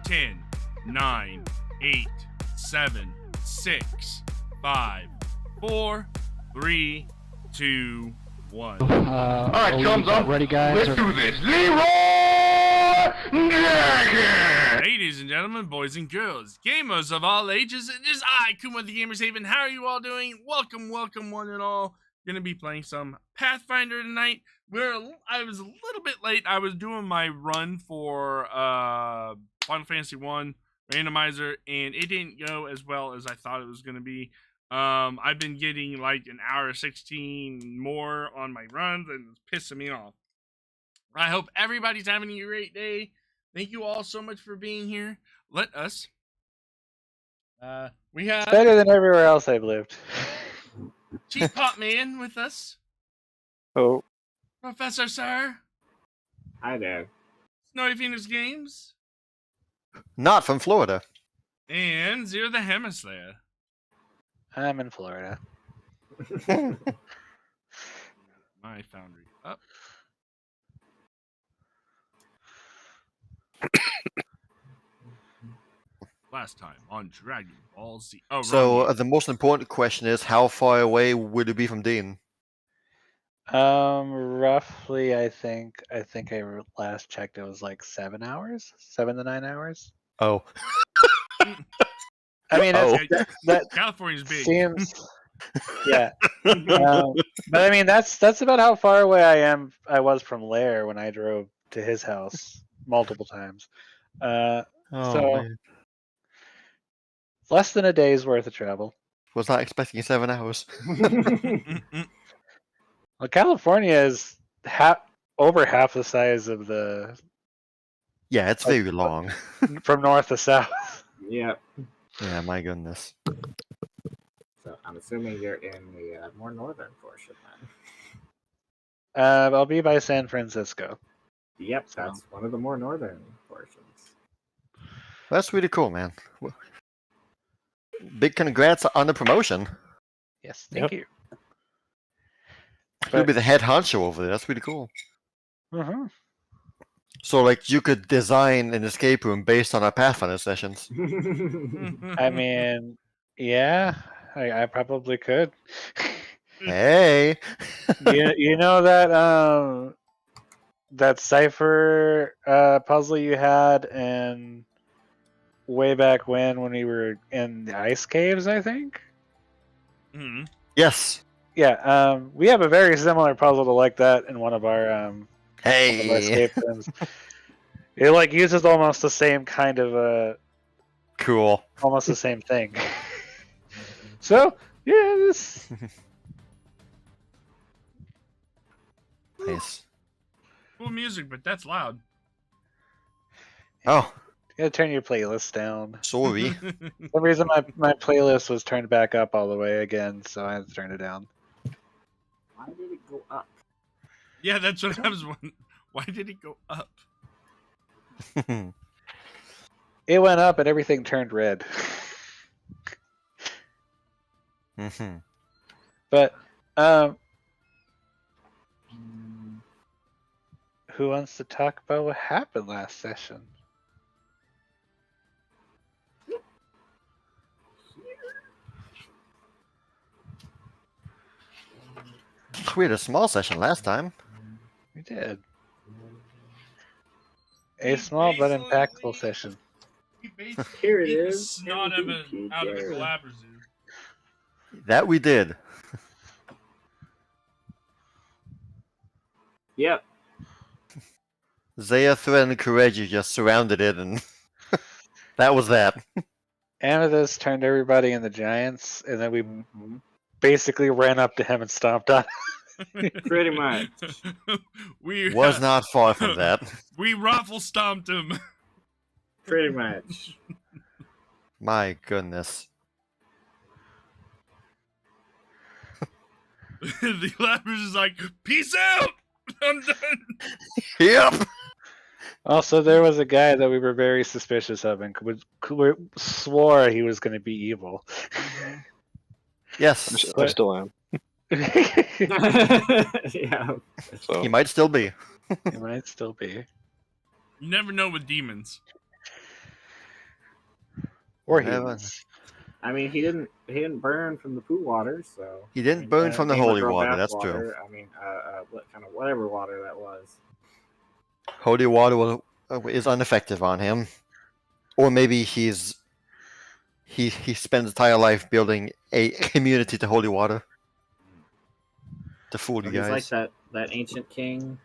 10, 9, 8, 7, 6, 5, 4, 3, 2, 1. All right, thumbs up. Ready, guys? Let's do this. Leroy Jenkins! Ladies and gentlemen, boys and girls, gamers of all ages, it is I, Kuma the Gamer's Haven. How are you all doing? Welcome, welcome, one and all. Gonna be playing some Pathfinder tonight. I was a little bit late. I was doing my run for Final Fantasy 1 randomizer, and it didn't go as well as I thought it was gonna be. I've been getting like an hour 16 more on my runs, and it's pissing me off. I hope everybody's having a great day. Thank you all so much for being here. Let us. We have Better than everywhere else I've lived. CheapPopMan with us. Oh. Professor Sir. Hi there. Snowy Phoenix Games. Not from Florida. And Zero the Hemislayer. I'm in Florida. My foundry up. Last time on Dragon Ball Z. Oh, So the most important question is, how far away would it be from Dean? Roughly, I think I last checked it was like 7 hours, 7 to 9 hours. Oh. I mean, that California's big. seems, yeah. But I mean, that's about how far away I was from Lair when I drove to his house multiple times. So Man. less than a day's worth of travel. Was not expecting 7 hours. Well, California is over half the size of the Yeah, it's very long. from north to south. Yep. Yeah, my goodness. So I'm assuming you're in the more northern portion then. I'll be by San Francisco. Yep, that's one of the more northern portions. That's really cool, man. Big congrats on the promotion. Yes, thank you. You'll be the head honcho over there. That's really cool. Mm-hmm. So, like, you could design an escape room based on our Pathfinder sessions. I mean, yeah, I probably could. Hey! you know that that cipher puzzle you had in way back when we were in the ice caves, I think? Mhm. Yes. Yeah, we have a very similar puzzle to like that in one of our Hey! escape rooms. It like uses almost the same kind of Cool. almost the same thing. So yeah, this Nice. Cool music, but that's loud. Oh, you gotta turn your playlist down. sorry. For some reason my playlist was turned back up all the way again, so I had to turn it down. Why did it go up? Yeah, that's what I was wondering. Why did it go up? It went up and everything turned red. Mhm. But who wants to talk about what happened last session? We had a small session last time. We did. A small but impactful session. Here it Beat the is. snot out of a Kireji'Garou. Glabrezu. That we did. Yep. Zaya threatened Kireji, just surrounded it, and that was that. Amethyst turned everybody into giants, and then we basically ran up to him and stomped on him. Pretty much. We Was not far from that. We raffle stomped him. Pretty much. My goodness. The Glabrezu is like, peace out. I'm done. Yep. Also, there was a guy that we were very suspicious of and swore he was going to be evil. Yes. I still am. Yeah. So He might still be. He might still be. You never know with demons. Or Heaven. humans. I mean, he didn't burn from the poo water, so He didn't burn from the Gamer holy Girl water, bath that's true. I mean, what kind of whatever water that was. Holy water is ineffective on him. Or maybe he spends his entire life building a immunity to holy water. To fool you Or he's like guys. that ancient king.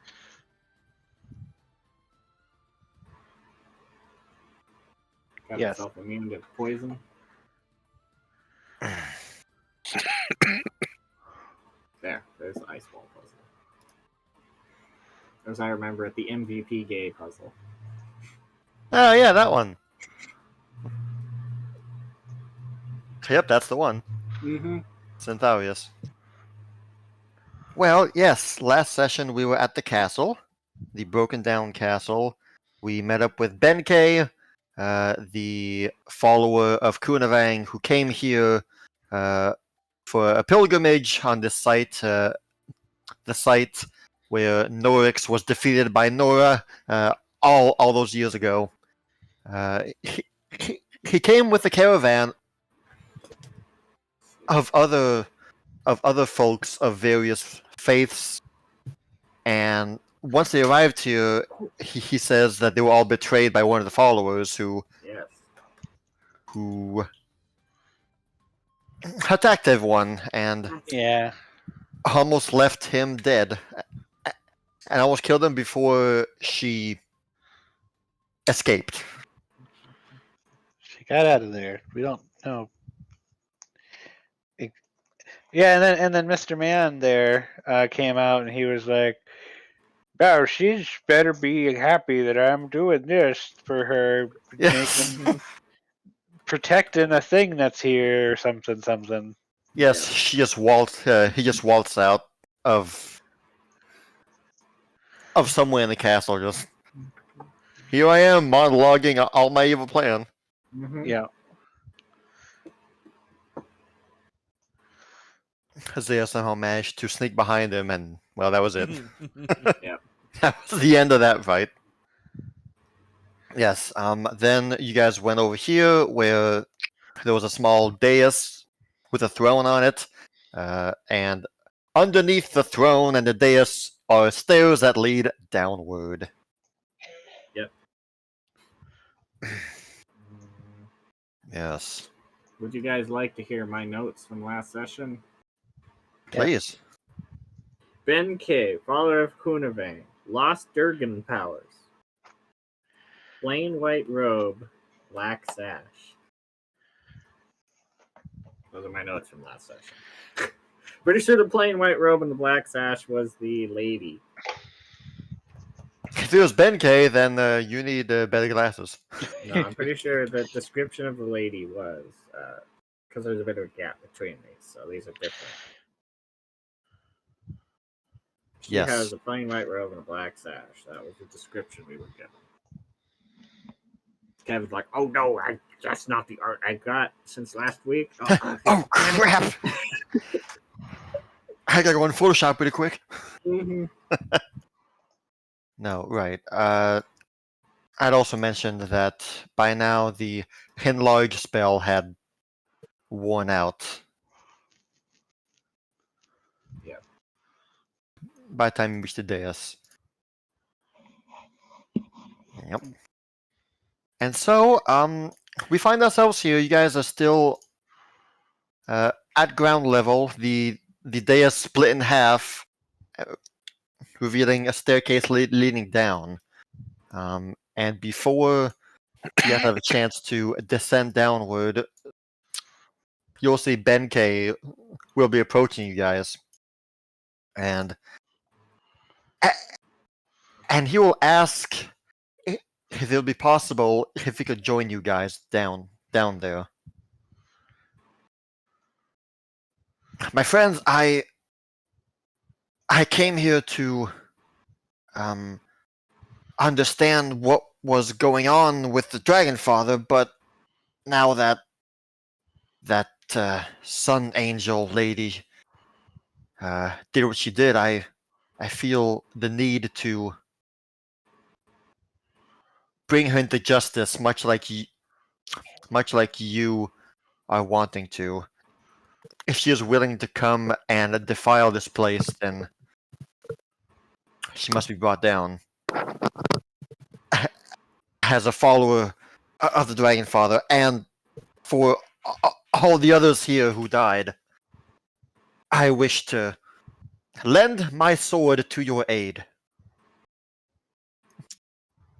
Got Yes. himself immune to poison. There's the ice ball puzzle. As I remember it, the MVP gay puzzle. Oh yeah, that one. Yep, that's the one. Mm-hmm. Centaurius. Well, yes, last session we were at the castle, the broken down castle. We met up with Benkei, the follower of Kunavang, who came here for a pilgrimage on this site, the site where Norix was defeated by Nora all those years ago. He came with a caravan of other folks of various faiths, and once they arrived here, he says that they were all betrayed by one of the followers who attacked everyone and Yeah. almost left him dead, and almost killed him before she escaped. She got out of there. We don't know. Yeah, and then Mr. Man there came out and he was like, "Oh, she's better be happy that I'm doing this for her, Yes. protecting a thing that's here or something." Yes, he just waltzed out of somewhere in the castle. Just here I am monologuing all my evil plan. Mm-hmm. Yeah. Isaiah somehow managed to sneak behind him, and well, that was it. Yep. That was the end of that fight. Yes. Then you guys went over here where there was a small dais with a throne on it, and underneath the throne and the dais are stairs that lead downward. Yep. Yes. Would you guys like to hear my notes from last session? Please. Ben K, father of Kunavang, lost Durgan powers. Plain white robe, black sash. Those are my notes from last session. Pretty sure the plain white robe and the black sash was the lady. If it was Benkei, then you need better glasses. No, I'm pretty sure the description of the lady was, because there's a bit of a gap between these, so these are different. She Yes. has a plain white robe and a black sash. That was the description we were given. Kevin's like, "Oh no, that's not the art I got since last week." Oh crap! I gotta go in Photoshop pretty quick. Mm-hmm. No, right. I'd also mentioned that by now the enlarge spell had worn out. Yeah. By the time you reached the dais. Yep. And so, we find ourselves here. You guys are still at ground level. The dais split in half, revealing a staircase leading down. And before you guys have a chance to descend downward, you'll see Benkei will be approaching you guys, and he will ask if it'll be possible if he could join you guys down there. My friends, I came here to understand what was going on with the Dragon Father, but now that Sun Angel lady did what she did, I feel the need to bring her into justice, much like much like you are wanting to. If she is willing to come and defile this place, then she must be brought down. As a follower of the Dragon Father, and for all the others here who died, I wish to lend my sword to your aid.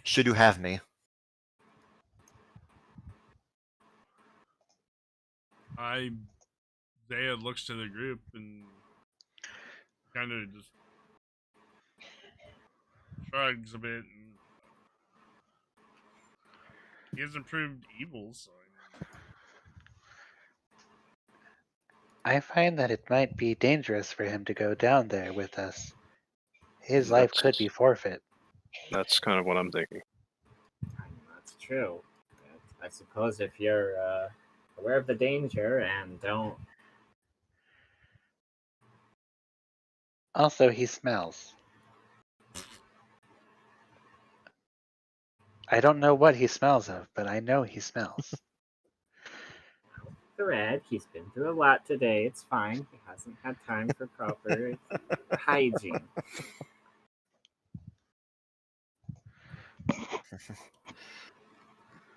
Should you have me? Zaya looks to the group and kind of just shrugs a bit. And he hasn't proved evil, so I find that it might be dangerous for him to go down there with us. His life could be forfeit. That's kind of what I'm thinking. That's true. I suppose if you're aware of the danger and don't. Also, he smells. I don't know what he smells of, but I know he smells. Red, he's been through a lot today. It's fine. He hasn't had time for proper hygiene.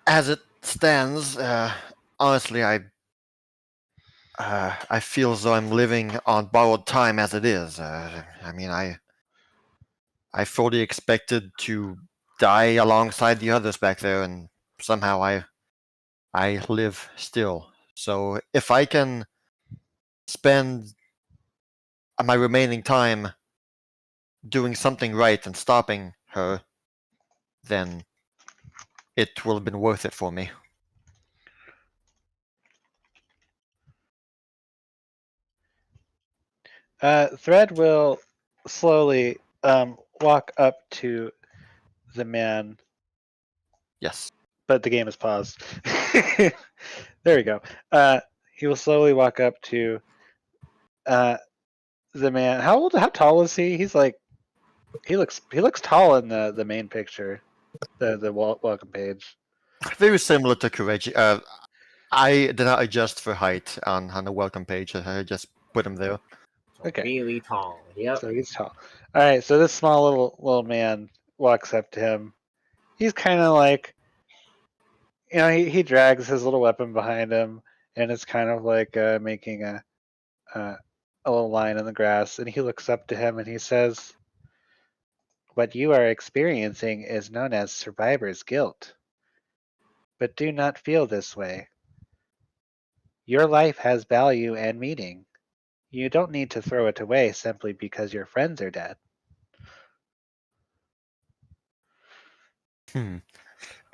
As it stands, honestly, I feel as though I'm living on borrowed time as it is. I mean, I fully expected to die alongside the others back there, and somehow I live still. So if I can spend my remaining time doing something right and stopping her, then it will have been worth it for me. Thread will slowly walk up to the man. Yes. But the game is paused. There we go. He will slowly walk up to the man. How tall is he? He's like, he looks tall in the main picture, the welcome page. Very similar to Kireji. I did not adjust for height on the welcome page. I just put him there. Okay. Really tall. Yep. So he's tall. All right. So this small little man walks up to him. He's kind of like, you know, he drags his little weapon behind him, and it's kind of like making a little line in the grass. And he looks up to him and he says, "What you are experiencing is known as survivor's guilt. But do not feel this way. Your life has value and meaning. You don't need to throw it away simply because your friends are dead."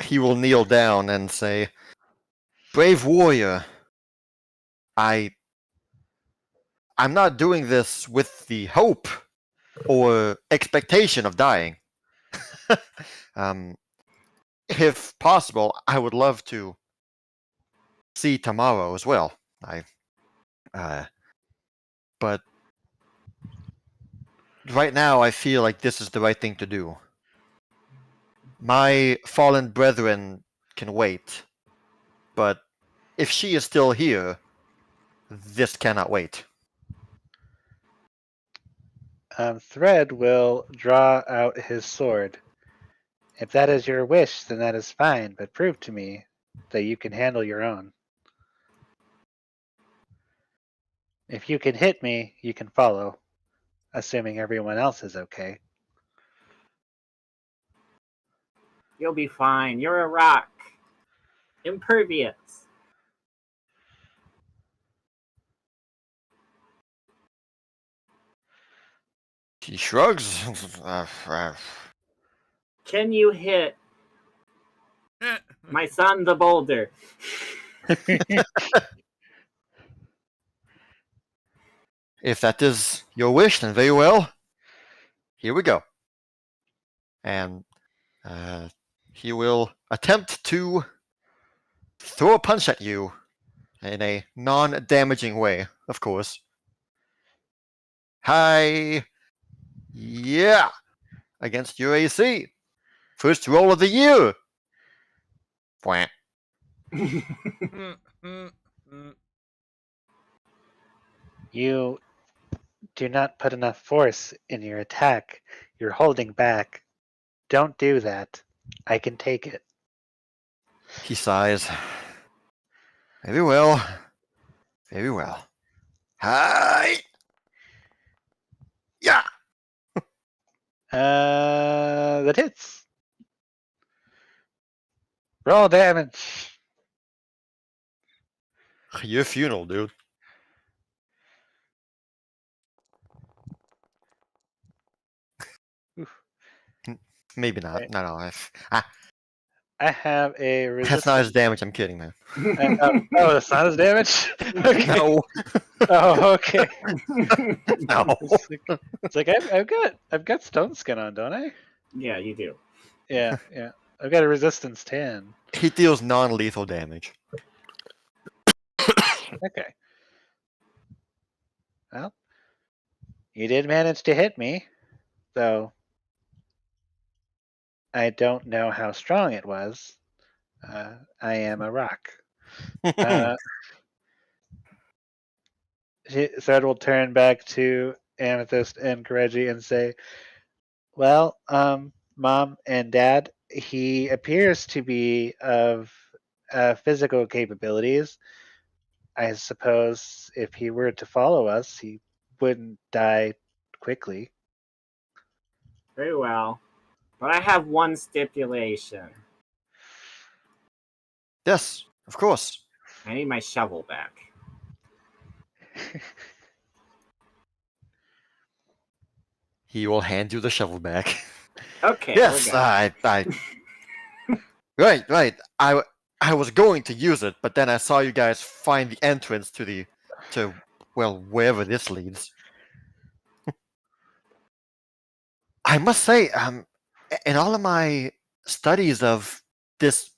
He will kneel down and say, "Brave warrior, I'm not doing this with the hope or expectation of dying. If possible, I would love to see tomorrow as well. But right now I feel like this is the right thing to do. My fallen brethren can wait, but if she is still here, this cannot wait." Thread will draw out his sword. "If that is your wish, then that is fine, but prove to me that you can handle your own. If you can hit me, you can follow, assuming everyone else is okay." You'll be fine. You're a rock. Impervious. He shrugs. Can you hit my son the boulder? If that is your wish, then very well. Here we go. And he will attempt to throw a punch at you in a non-damaging way, of course. Hi. Yeah. Against your AC. First roll of the year. Bwah. You do not put enough force in your attack. You're holding back. Don't do that. I can take it. He sighs. Very well. Very well. Hi. Yeah. That hits. Roll damage. Your funeral, dude. Maybe not. Right. No. I have a That's resistance. not his damage. I'm kidding, man. Oh, that's not his damage? Okay. No. Oh, okay. No. It's like I've got stone skin on, don't I? Yeah, you do. Yeah. I've got a resistance 10. He deals non-lethal damage. Okay. Well, you did manage to hit me, though I don't know how strong it was. I am a rock. Zed will turn back to Amethyst and Kireji and say, "Well, Mom and Dad, he appears to be of physical capabilities. I suppose if he were to follow us, he wouldn't die quickly." Very well. But I have one stipulation. Yes, of course. I need my shovel back. He will hand you the shovel back. Okay. Yes, we're good. Right. I was going to use it, but then I saw you guys find the entrance to wherever this leads. I must say, in all of my studies of this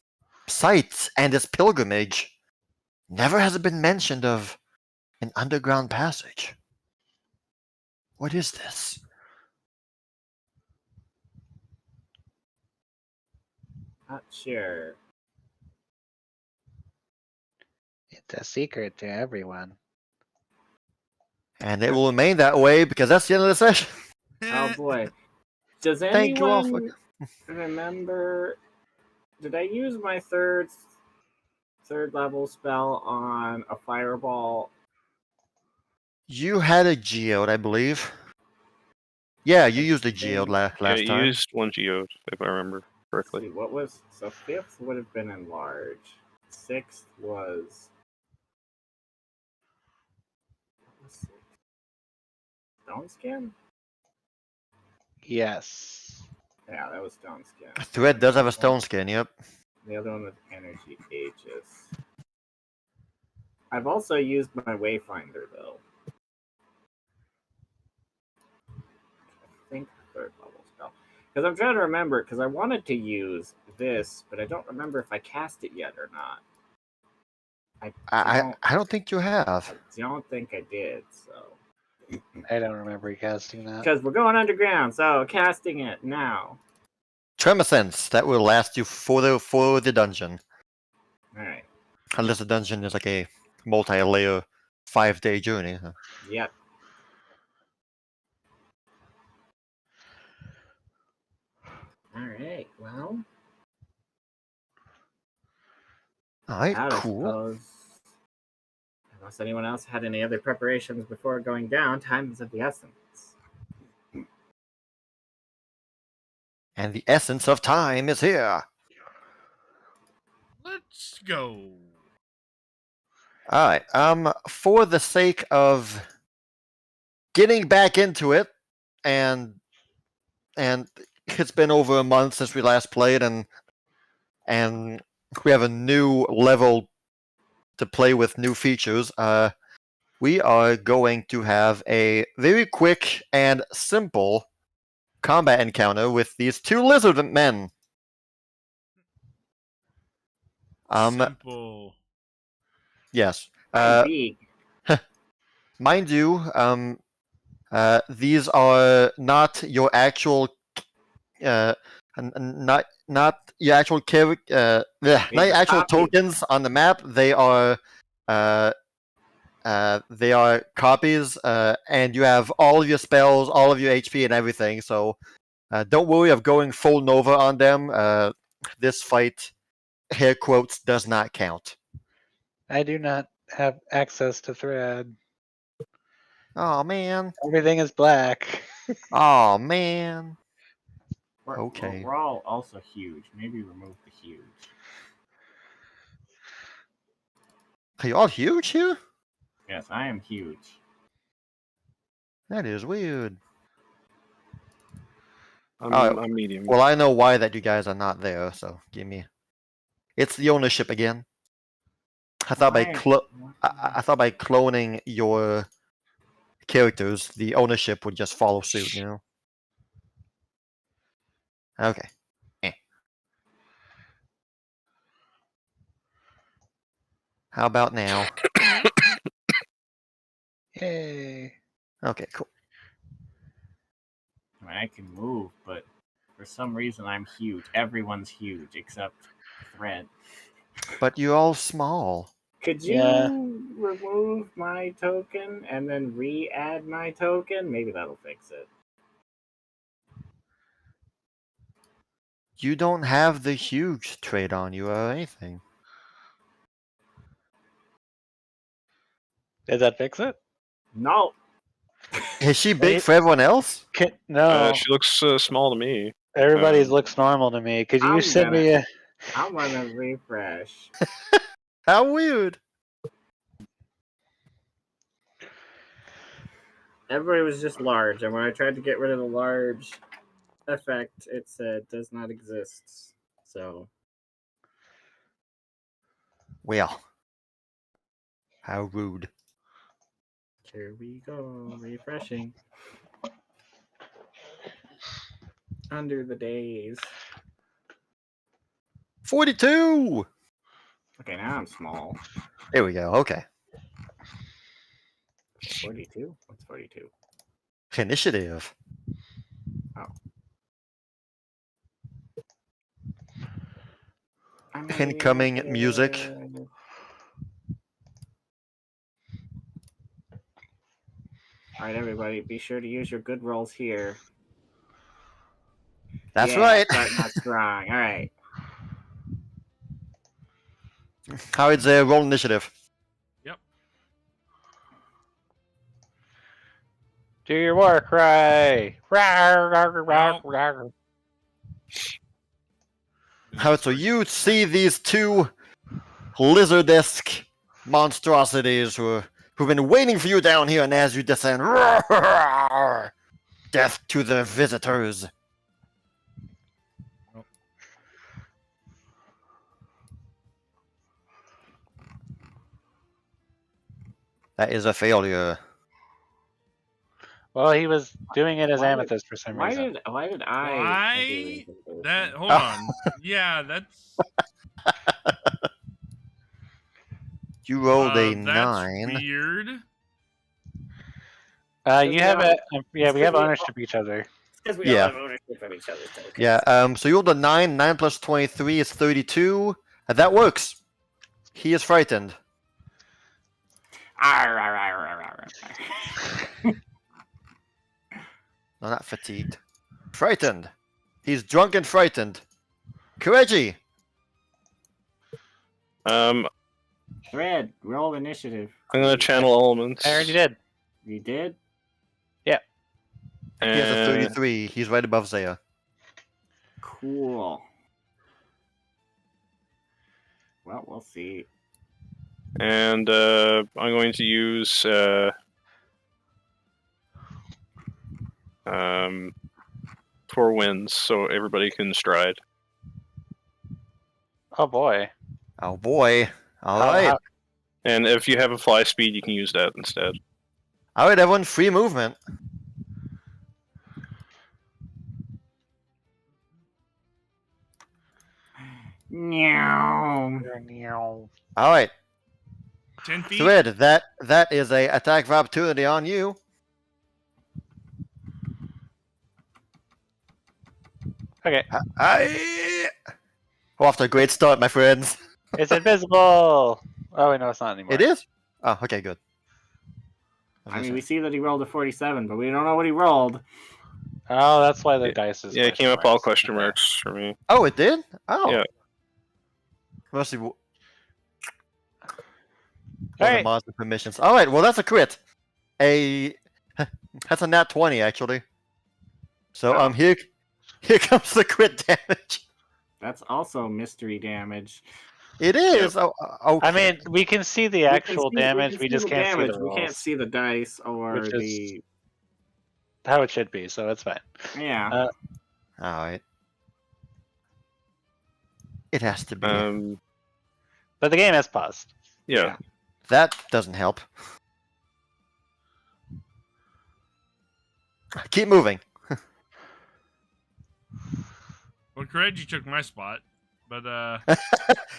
site and this pilgrimage, never has it been mentioned of an underground passage. What is this? Not sure. It's a secret to everyone. And it will remain that way because that's the end of the session. Oh boy. Does Thank you all for- anyone remember? Did I use my third level spell on a fireball? You had a geode, I believe. Yeah, you used a geode last Yeah, you time. used one geode, if I remember Let's correctly. see, what was so fifth would have been enlarged. Sixth was. What was sixth? Stone skin? Yes. Yeah, that was stone skin. Thread does have a stone skin, yep. The other one was energy gauges. I've also used my wayfinder though. I think third level spell. Because I'm trying to remember, because I wanted to use this, but I don't remember if I cast it yet or not. I don't think you have. I don't think I did, so. I don't remember casting that. Because we're going underground, so casting it now. Tremor Sense, that will last you for the dungeon. Alright. Unless the dungeon is like a multi-layer 5-day journey. Huh? Yep. Alright, well. Alright, I cool. suppose, unless anyone else had any other preparations before going down, time is of the essence. And the essence of time is here. Let's go. Alright, for the sake of getting back into it, and it's been over a month since we last played, and we have a new level to play with new features, we are going to have a very quick and simple combat encounter with these two lizard men. Simple. Yes. Big. Mind you, these are not your actual and not your actual character. Not These your are actual copies. tokens on the map. They are copies, and you have all of your spells, all of your HP, and everything. So don't worry of going full Nova on them. This fight, hair quotes, does not count. I do not have access to thread. Oh man. Everything is black. Oh man. We're, Okay. We're all also huge. Maybe remove the huge. Are you all huge here? Yes, I am huge. That is weird. I'm medium. Well, I know why that you guys are not there, so give me. It's the ownership again. I thought by I thought by cloning your characters, the ownership would just follow suit. You know. Okay. How about now? Yay. Okay, cool. I mean, I can move, but for some reason I'm huge. Everyone's huge except Thread. But you're all small. Could you Yeah. remove my token and then re-add my token? Maybe that'll fix it. You don't have the huge trait on you or anything. Did that fix it? No. Is she big Wait. for everyone else? No. She looks small to me. Everybody's looks normal to me. Could you I'm send gonna- me a? I'm gonna refresh. How weird. Everybody was just large, and when I tried to get rid of the large effect, it said does not exist. So Well. How rude. here we go, refreshing. Under the days. 42! Okay, now I'm small. There we go, okay. 42? What's 42? Initiative. Incoming music. Alright, everybody, be sure to use your good rolls here. That's Yeah, right. Starting out strong. Alright. Howard's roll initiative. Do your war cry. Rawr, rawr, rawr, rawr. Howard, so you see these two lizard-esque monstrosities who've been waiting for you down here, and as you descend, death to the visitors. That is a failure. Well, he was doing it as Why did- Amethyst for some Why reason. did I? Why? That hold Oh. on. Yeah, that's You rolled a that's 9. weird. You have a yeah. We have ownership of each other. Because we Yeah. all have ownership of each other's tokens. Yeah, so you rolled a 9. 9 plus 23 is 32. That works. He is frightened. Arr, arr, arr, arr, arr, arr. No, not fatigued. Frightened. He's drunk and frightened. Kireji! I'm Red, roll initiative. gonna channel elements. I already did. You did? He has a And 33. He's right above Zaya. Cool. Well, we'll see. I'm going to use 4 winds so everybody can stride. Oh boy. Oh boy. How- Alright. how- And if you have a fly speed, you can use that instead. Alright, everyone, free movement. Meow. Alright. 10 feet. Thread, that is a attack of opportunity on you. Okay. We're off to a great start, my friends. It's invisible. Oh wait, no, it's not anymore. It is? Oh, okay, good. I mean, we see that he rolled a 47, but we don't know what he rolled. Oh, that's why the dice is. Yeah, it came up question all marks. question Okay. marks for me. Oh, it did? Oh. Yeah. Must be. Alright. Monster permissions. All right, well that's a crit. That's a nat 20 actually. So Oh. here comes the crit damage. That's also mystery damage. It is. Oh, okay. I mean, we can see the actual damage. We just can't see the We can't rolls. see the dice or Which is- the. How it should be, so it's fine. Yeah. All right. It has to be. But the game has paused. Yeah. That doesn't help. Keep moving. Well, Kireji took my spot, but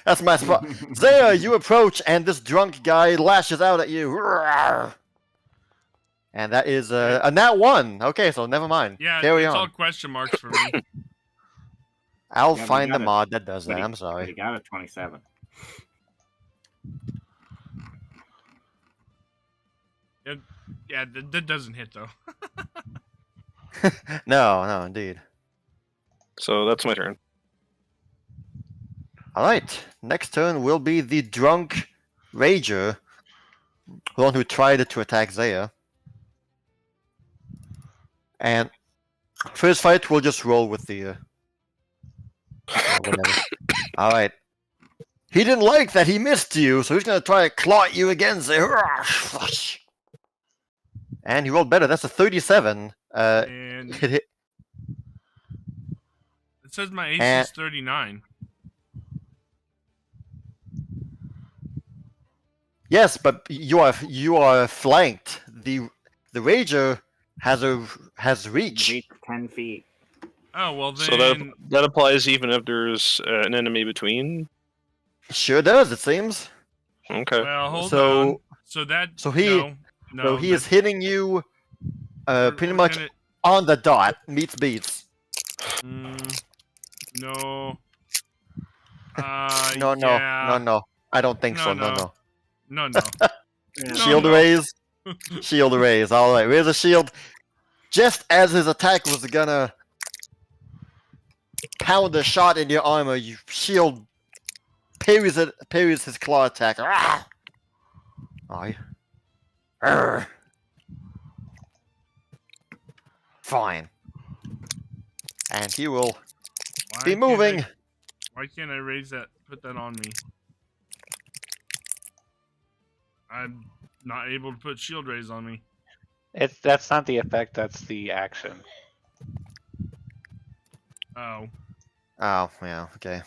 That's my spot. There, you approach, and this drunk guy lashes out at you. And that is a nat 1. Okay, so never mind. yeah, Carry it's all on. question marks for me. I'll Yeah, we find the got it. mod that does that. But he- I'm But he sorry. got a 27. Yeah, that doesn't hit though. No, indeed. So that's my turn. All right. Next turn will be the drunk rager, the one who tried to attack Zaya. And first fight, we'll just roll with the. Whatever. All right. He didn't like that he missed you, so he's gonna try to claw at you again. Zaya. And he rolled better. That's a 37. And Hit. it says my AC And- is 39. Yes, but you are flanked. The rager has reach. Reach 10 feet. Oh well, then So that applies even if there's an enemy between. Sure does, it seems. Okay. well, hold So- on. So that so he- no, So he is hitting you pretty much gonna- on the dot. Meets beats. No. No, yeah. no. I don't think No, so. no. No. No, no. Yeah. Shield no. raise. Shield raise. All right. Raise a shield. Just as his attack was gonna pound a shot in your armor, you shield parries his claw attack. Ah! Aye. Errrr. Fine. And he will Why be can't moving. Why can't I raise that? Put that on me. I'm not able to put shield raise on me. That's not the effect. That's the action. Oh, Oh, yeah, okay.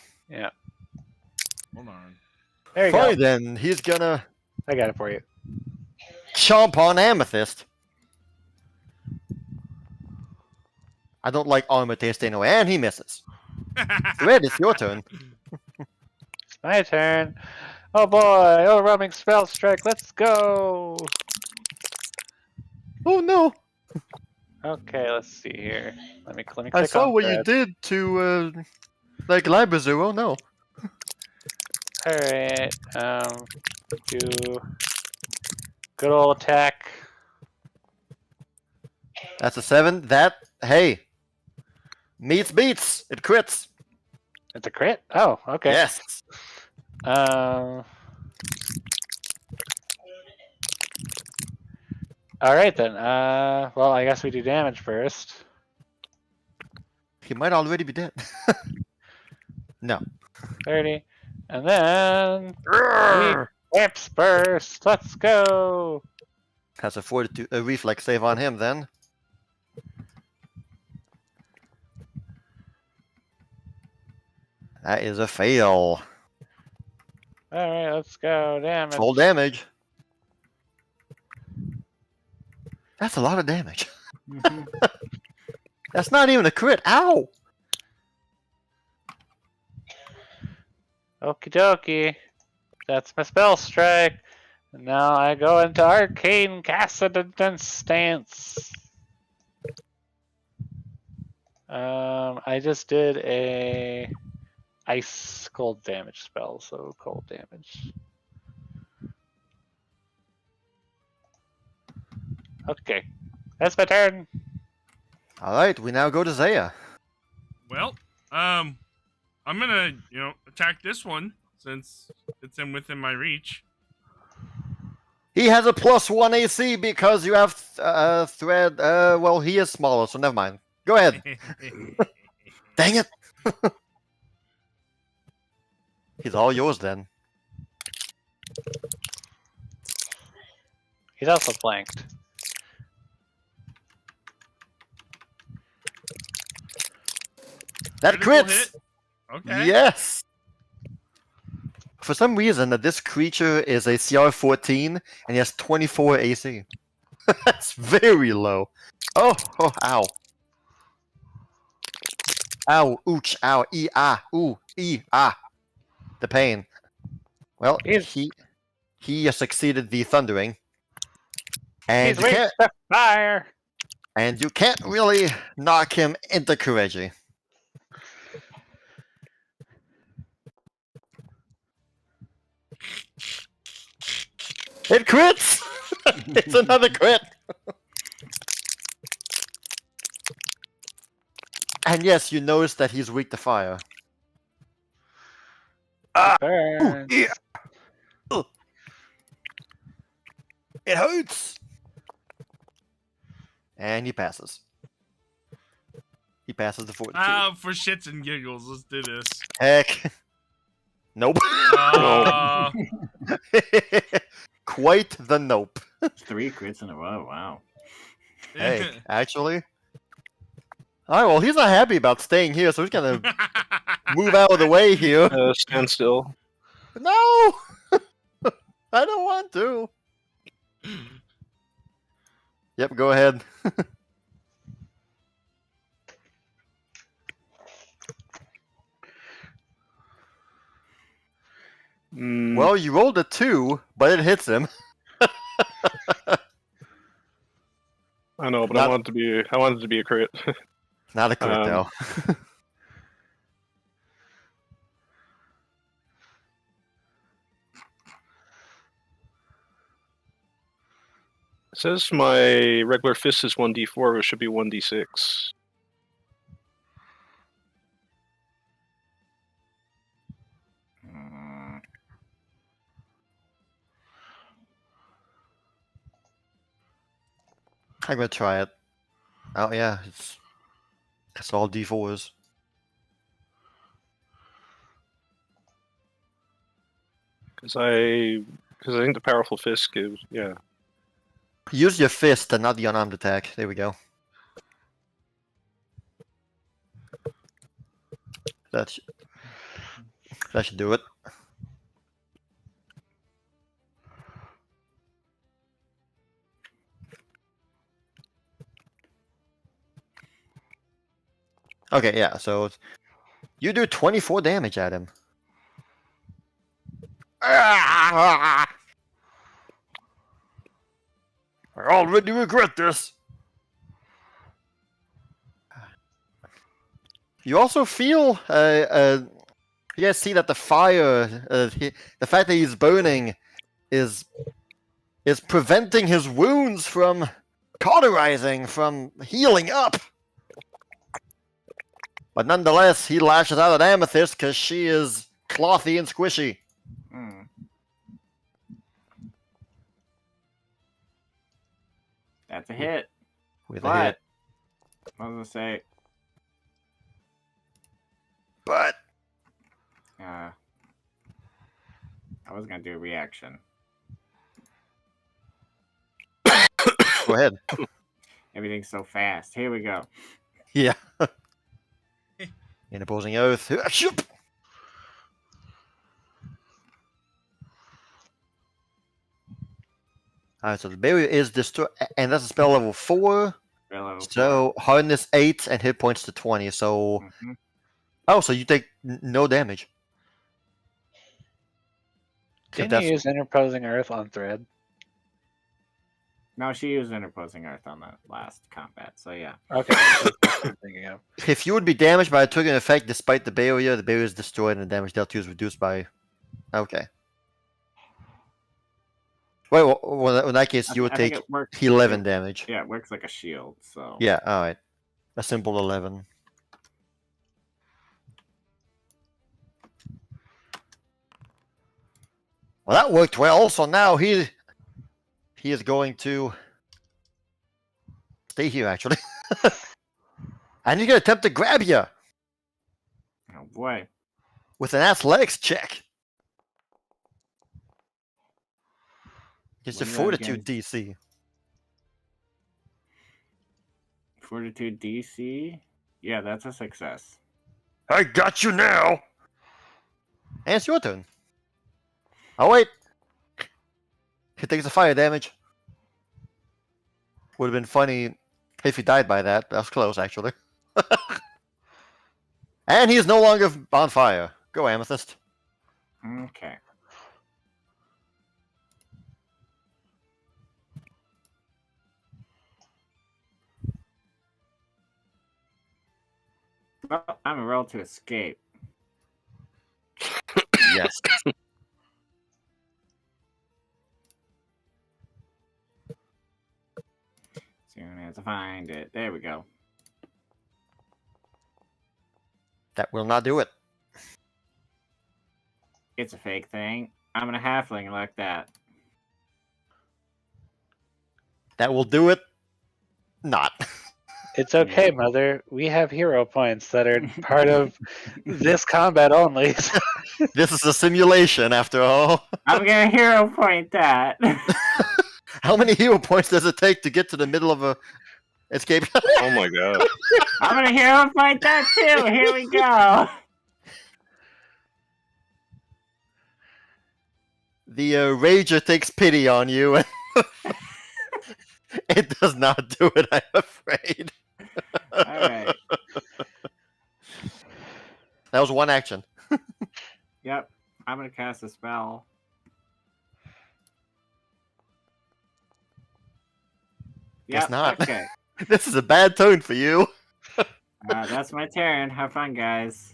hold on. There you Fine go. then, he's gonna I got it for you. chomp on Amethyst. I don't like armor taste anyway, and he misses. Red, it's your turn. It's my turn. Oh boy, overwhelming spell strike. Let's go. Oh no! Okay, let's see here. Let me click I saw on what you thread. did to like Glabrezu. Oh no! Alright, do good old attack. That's a 7. That hey, meets beats. It crits. It's a crit? Oh, okay. Yes. Alright then. Well, I guess we do damage first. He might already be dead. No. 30. And then That's Whips burst. Let's go. a fortitude, a reflex save on him then. That is a fail. Alright, let's go. Damage. Full damage. That's a lot of damage. That's not even a crit. Ow! Okie dokie. That's my spell strike. And now I go into arcane Cassidon stance. I just did a ice cold damage spell, so cold damage. Okay, that's my turn. All right, we now go to Zaya. Well, I'm gonna, attack this one since it's within my reach. He has a +1 AC because you have thread. Well, he is smaller, so never mind. Go ahead. Dang it! He's all yours then. He's also flanked. That Critical crits! hit? Okay. Yes! For some reason, this creature is a CR 14 and he has 24 AC. That's very low. Oh, ow. Ow, ooch, ow, ooh, The pain. Well, He's- he succeeded the thundering. And He's weak to fire. and you can't really knock him into Kireji. It crits! It's another crit! And yes, you notice that he's weak to fire. Burns. Yeah. It hurts! And he passes. He passes the 42. For shits and giggles, let's do this. Heck. Nope. Quite the nope. 3 crits in a row. Wow. Hey, actually. Alright, well, he's not happy about staying here, so he's gonna move out of the way here. Stand still. No! I don't want to. Yep, go ahead. Well, you rolled a 2, but it hits him. I know, but Not- I want it to be a crit. Not a crit, though. It says my regular fist is 1d4, but it should be 1d6. I'm gonna try it. Oh yeah, it's all D4s. Because I think the powerful fist gives, yeah. Use your fist and not the unarmed attack. There we go. That should do it. Okay, yeah, so you do 24 damage at him. I already regret this. You also feel, you guys see that the fire, the fact that he's burning, is preventing his wounds from cauterizing, from healing up. But nonetheless, he lashes out at Amethyst because she is clothy and squishy. That's a hit. With a But hit. I was gonna say, But I was gonna do a reaction. go ahead. Everything's so fast. Here we go. Yeah. In opposing oath. Alright, so the barrier is destroyed, and that's a spell level 4. So hardness 8 and hit points to 20. So oh, so you take no damage. Didn't you use interposing earth on thread? No, she used interposing earth on the last combat. So yeah. Okay. I'm thinking of. If you would be damaged by a triggering effect despite the barrier is destroyed and the damage dealt to you is reduced by. Okay. Wait, well, in that case, you would I think take it works. 11 damage. Yeah, it works like a shield. So Yeah, alright. A simple 11. Well, that worked well, so now he is going to stay here, actually. And he's going to attempt to grab you Oh boy. with an athletics check. It's a What is that fortitude again? DC. Fortitude DC. Yeah, that's a success. I got you now! And it's your turn. Oh, wait. He takes a fire damage. Would have been funny if he died by that. That was close, actually. And he is no longer on fire. Go, Amethyst. Okay. Well, I'm a roll to escape. Yes. Soon as I find it. There we go. That will not do it. It's a fake thing. I'm a halfling like that. That will do it. Not. It's okay, Mother. We have hero points that are part of this combat only. This is a simulation, after all. I'm gonna hero point that. How many hero points does it take to get to the middle of a escape? Oh my god. I'm gonna hero point that too. Here we go. The Rager takes pity on you. And it does not do it, I'm afraid. Alright. That was one action. Yep. I'm gonna cast a spell. Guess Yep, not. Okay. This is a bad tone for you. That's my turn. Have fun, guys.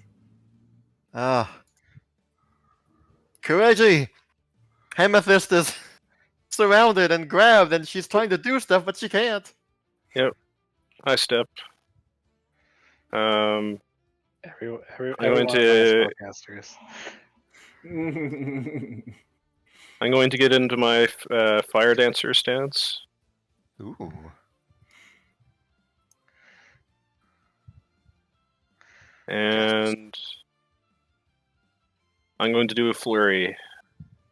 Kireji! Amethyst is surrounded and grabbed, and she's trying to do stuff, but she can't. I step. Everyone going has to- spellcasters. I'm going to get into my fire dancer stance. Ooh. And I'm going to do a flurry.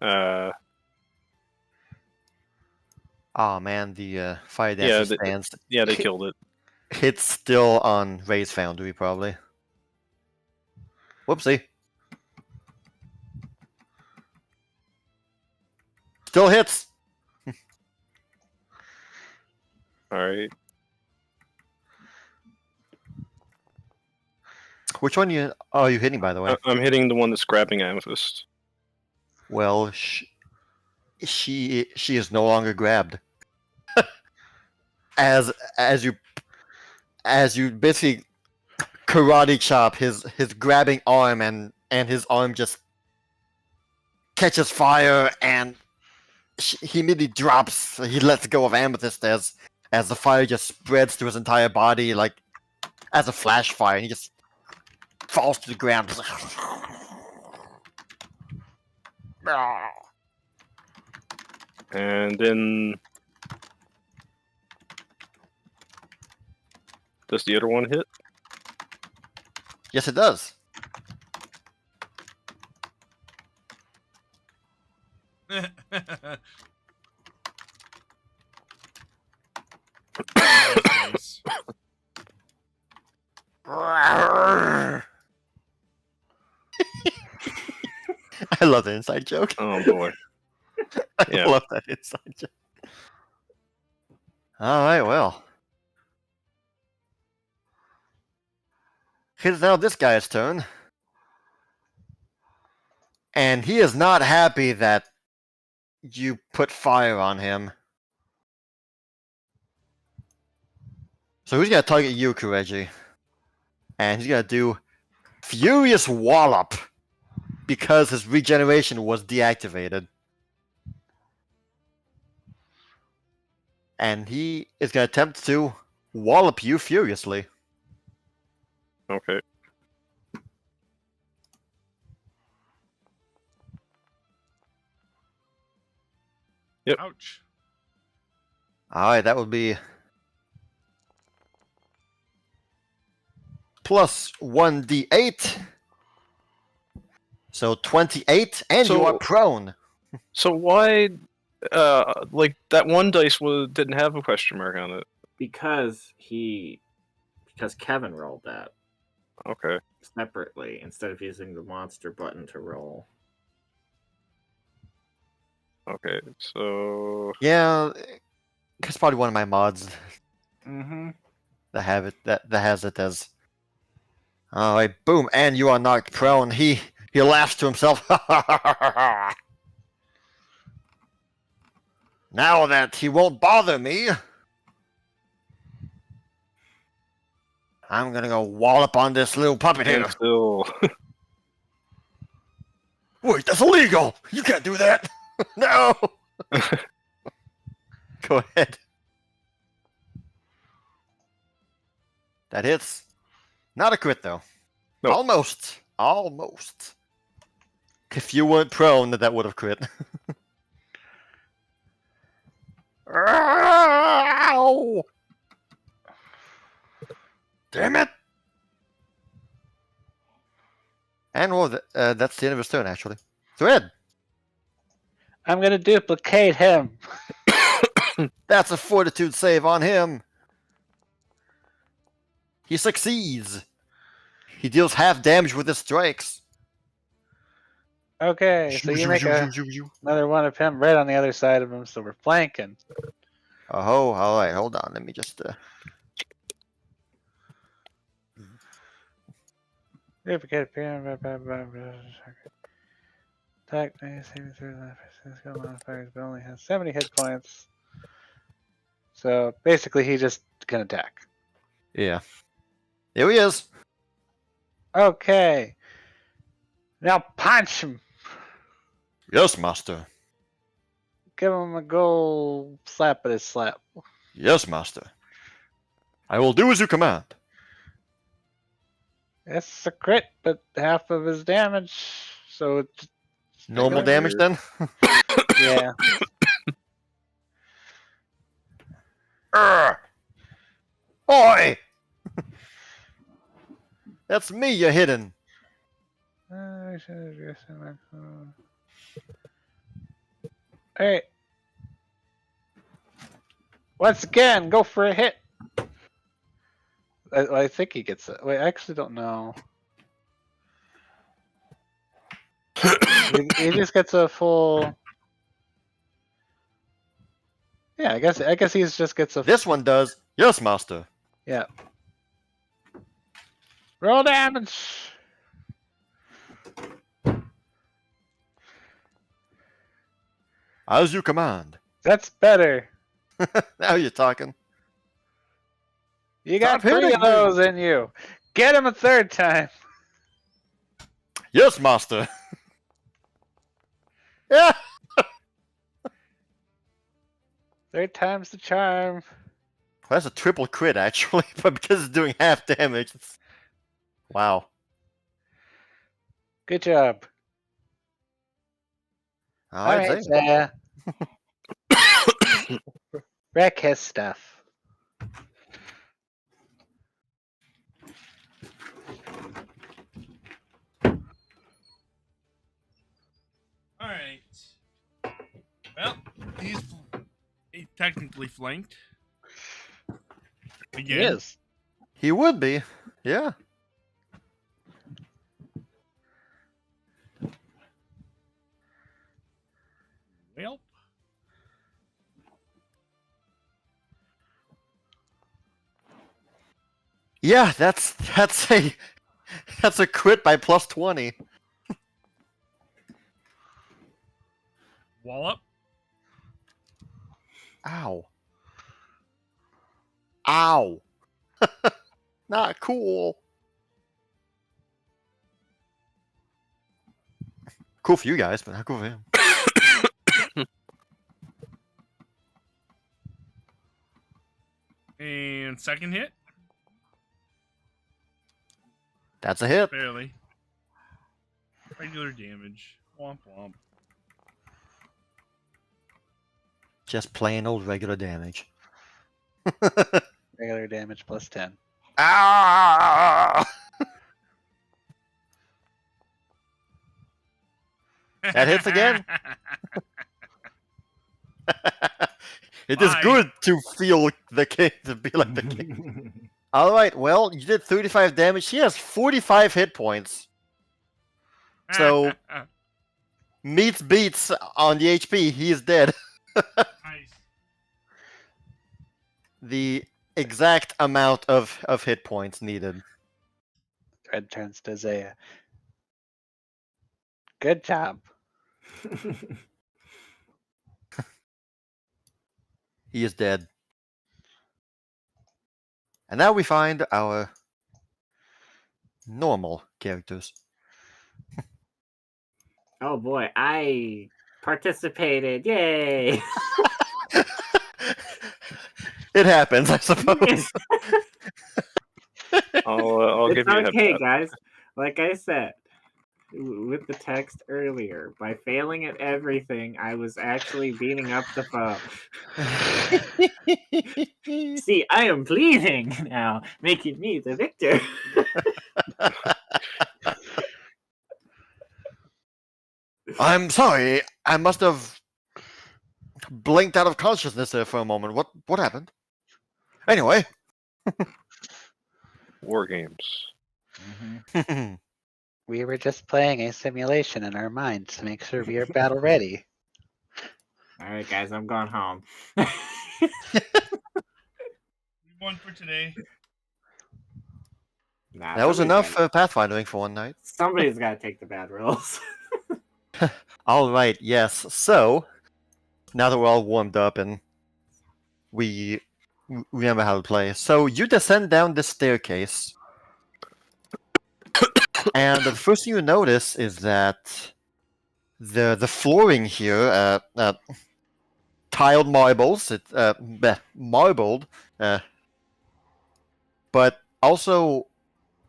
Oh man, the fire Yeah, dancer stands. Yeah, they killed it. It's still on Ray's Foundry, probably. Whoopsie. Still hits. Alright. Which one are you hitting, by the way? I'm hitting the one that's grabbing Amethyst. Well, she is no longer grabbed. as you basically karate chop his grabbing arm, and his arm just catches fire, and he immediately drops. He lets go of Amethyst as the fire just spreads through his entire body like as a flash fire, and he just falls to the ground. And then... Does the other one hit? Yes, it does. Nice. I love the inside joke. Oh boy. I Yeah. love that inside joke. All right, well. It's now this guy's turn. And he is not happy that you put fire on him. So who's gonna target you, Kireji? And he's gonna do Furious Wallop because his regeneration was deactivated. And he is gonna attempt to wallop you furiously. Okay. Yep. Ouch. Alright, that would be plus 1d8. So 28, and you are So- prone. So why, like that one dice didn't have a question mark on it? Because Kevin rolled that Okay. separately instead of using the monster button to roll. Okay. So Yeah, it's probably one of my mods Mm-hmm. that have it that has it as. Alright, boom, and you are knocked prone. He laughs to himself. Now that he won't bother me, I'm gonna go wallop on this little puppet here. and still. Wait, that's illegal! You can't do that! No! Go ahead. That hits. Not a crit, though. No. Almost. Almost. If you weren't prone, that would have crit. Ow! Damn it! And well, that's the end of his turn, actually. So Ed, I'm gonna duplicate him. that's a fortitude save on him. He succeeds. He deals half damage with his strikes. Okay, so you make another one of him right on the other side of him, so we're flanking. Oh, alright, hold on. Let me just Duplicate attack saving through the skill modifiers, but only has 70 hit points. So basically, he just can attack. Yeah. Here he is. Okay. Now punch him. Yes, master. Give him a gold slap at his slap. Yes, master. I will do as you command. It's a crit, but half of his damage. So it's Normal damage then? yeah. Errrr! Oi! That's me you're hitting. Hey. Once again, go for a hit. I think he gets it. Wait, I actually don't know. he just gets a full. Yeah, I guess he just gets a. This one does. Yes, master. Yeah. Roll damage. As you command. That's better. Now you're talking. You got Stop 3 hitting of those in you. Get him a third time. Yes, master. Yeah. Third time's the charm. Well, that's a triple crit, actually, but because it's doing half damage, it's... Wow. Good job. Alright, Alright, Zay. Wreck his stuff. Alright. Well, he's technically flanked. He Again. is. He would be. Yeah. Well. Yeah, that's a crit by plus 20. Wallop. Ow. Ow. Not cool. Cool for you guys, but not cool for him. And second hit, That's a hit. barely. Regular damage. Womp womp. Just plain old regular damage. Regular damage plus 10. Ah! That hits again. It is Bye. good to feel the king, to be like the king. All right, well, you did 35 damage. He has 45 hit points. So- Meets beats on the HP. He is dead. Nice. The exact amount of hit points needed. Red turns to Zaya. Good job. He is dead. And now we find our normal characters. Oh boy, I participated. Yay! It happens, I suppose. I'll It's give you a heads okay, up. guys. Like I said with the text earlier, by failing at everything, I was actually beating up the foe. See, I am bleeding now, making me the victor. I'm sorry. I must have blinked out of consciousness there for a moment. What happened? Anyway. War games. We were just playing a simulation in our minds to make sure we are battle ready. All right, guys, I'm going home. We won for today. Nah, That was somebody's enough gotta- Pathfindering for one night. Somebody's got to take the bad rolls. All right, yes. So, now that we're all warmed up and we remember how to play, so you descend down this staircase, and the first thing you notice is that the flooring here, tiled marbles, marbled, but also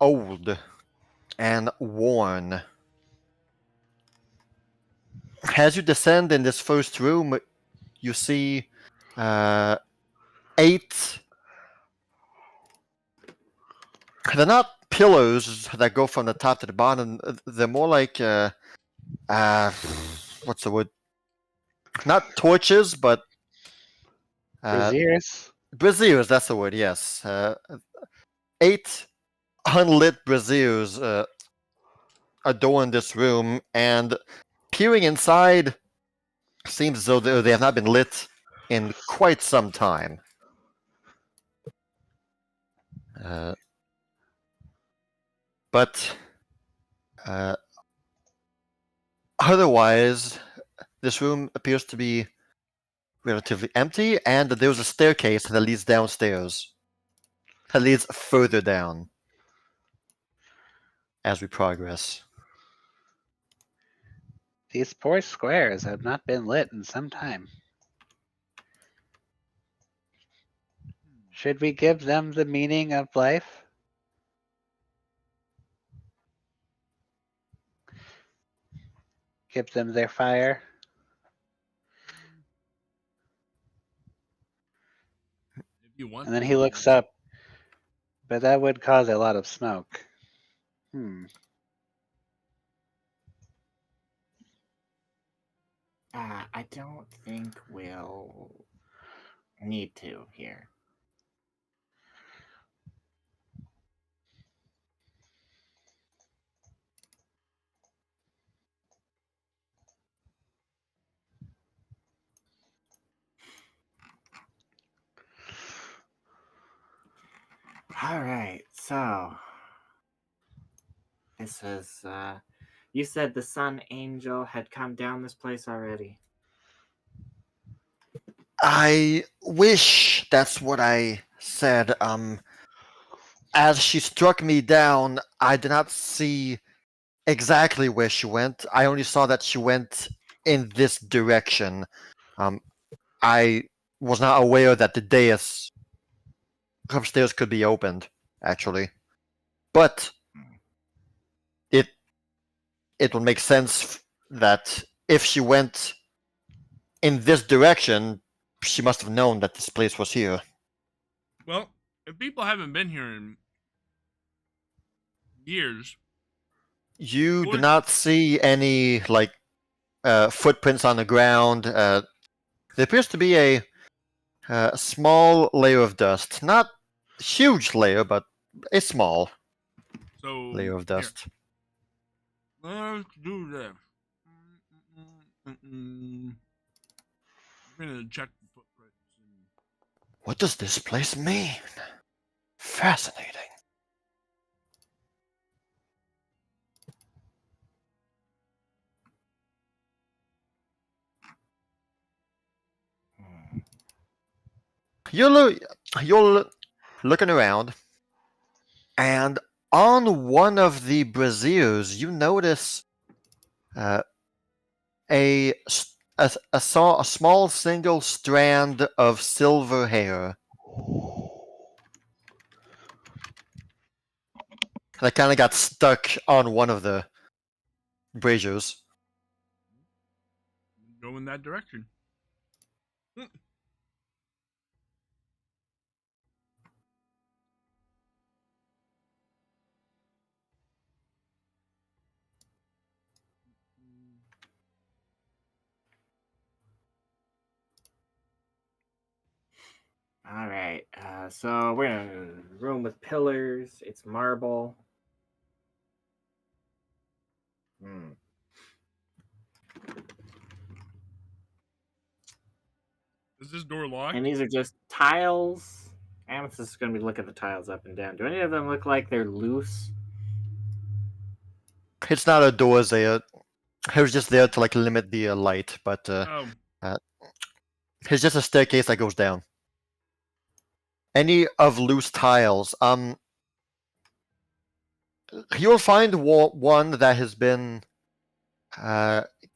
old and worn. As you descend in this first room, you see 8. They're not pillars that go from the top to the bottom. They're more like what's the word? Not torches, but Braziers. braziers. That's the word. Yes, 8 unlit braziers adorn this room, and peering inside, seems as though they have not been lit in quite some time. But otherwise, this room appears to be relatively empty, and there's a staircase that leads downstairs. That leads further down as we progress. These poor squares have not been lit in some time. Should we give them the meaning of life? Give them their fire? If you want And then to, he looks up. But that would cause a lot of smoke. I don't think we'll need to here. All right, so this is you said the Sun Angel had come down this place already. I wish that's what I said. as she struck me down, I did not see exactly where she went. I only saw that she went in this direction. I was not aware that the dais upstairs could be opened, actually. But it would make sense that if she went in this direction, she must have known that this place was here. Well, if people haven't been here in years, You do What? not see any footprints on the ground. There appears to be a small layer of dust. Not huge layer, but a small so layer of here, dust. let's do this. I'm gonna check the footprints. What does this place mean? Fascinating. You're looking around, and on one of the braziers, you notice a small single strand of silver hair that kind of got stuck on one of the braziers. Go in that direction. All right. So we're in a room with pillars. It's marble. Is this door locked? And these are just tiles. Amethyst is going to be looking at the tiles up and down. Do any of them look like they're loose? It's not a door there. It was just there to limit the light, but Oh, it's just a staircase that goes down. Any of loose tiles, you'll find one that has been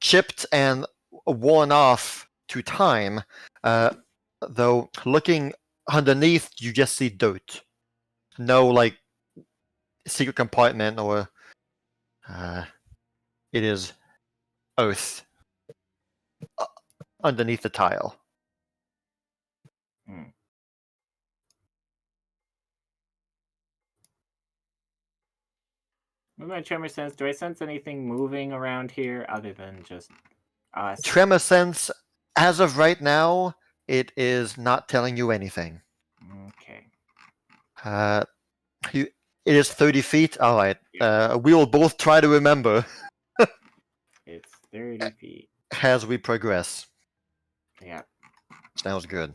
chipped and worn off to time. Though looking underneath, you just see dirt. No secret compartment or it is earth underneath the tile. With my tremor sense, do I sense anything moving around here other than just us? Tremor sense, as of right now, it is not telling you anything. Okay. It is 30 feet. All right. We will both try to remember It's 30 feet. as we progress. Yeah. Sounds good.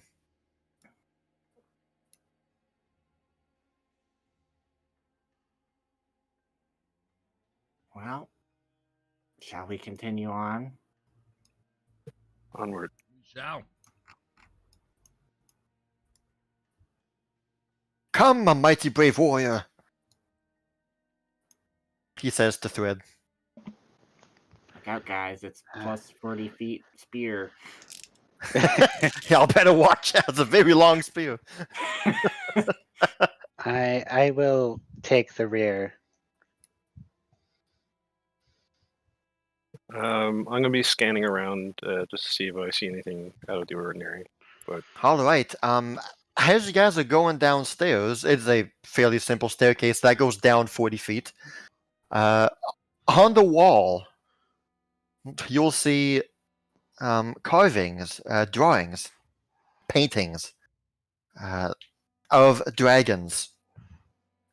Well, shall we continue on? Onward. shall. Come, a mighty brave warrior, he says to Thread. Look out, guys. It's plus 40 feet spear. Y'all better watch out. It's a very long spear. I will take the rear. I'm going to be scanning around just to see if I see anything out of the ordinary. All right. As you guys are going downstairs, it's a fairly simple staircase that goes down 40 feet. On the wall, you'll see carvings, drawings, paintings of dragons.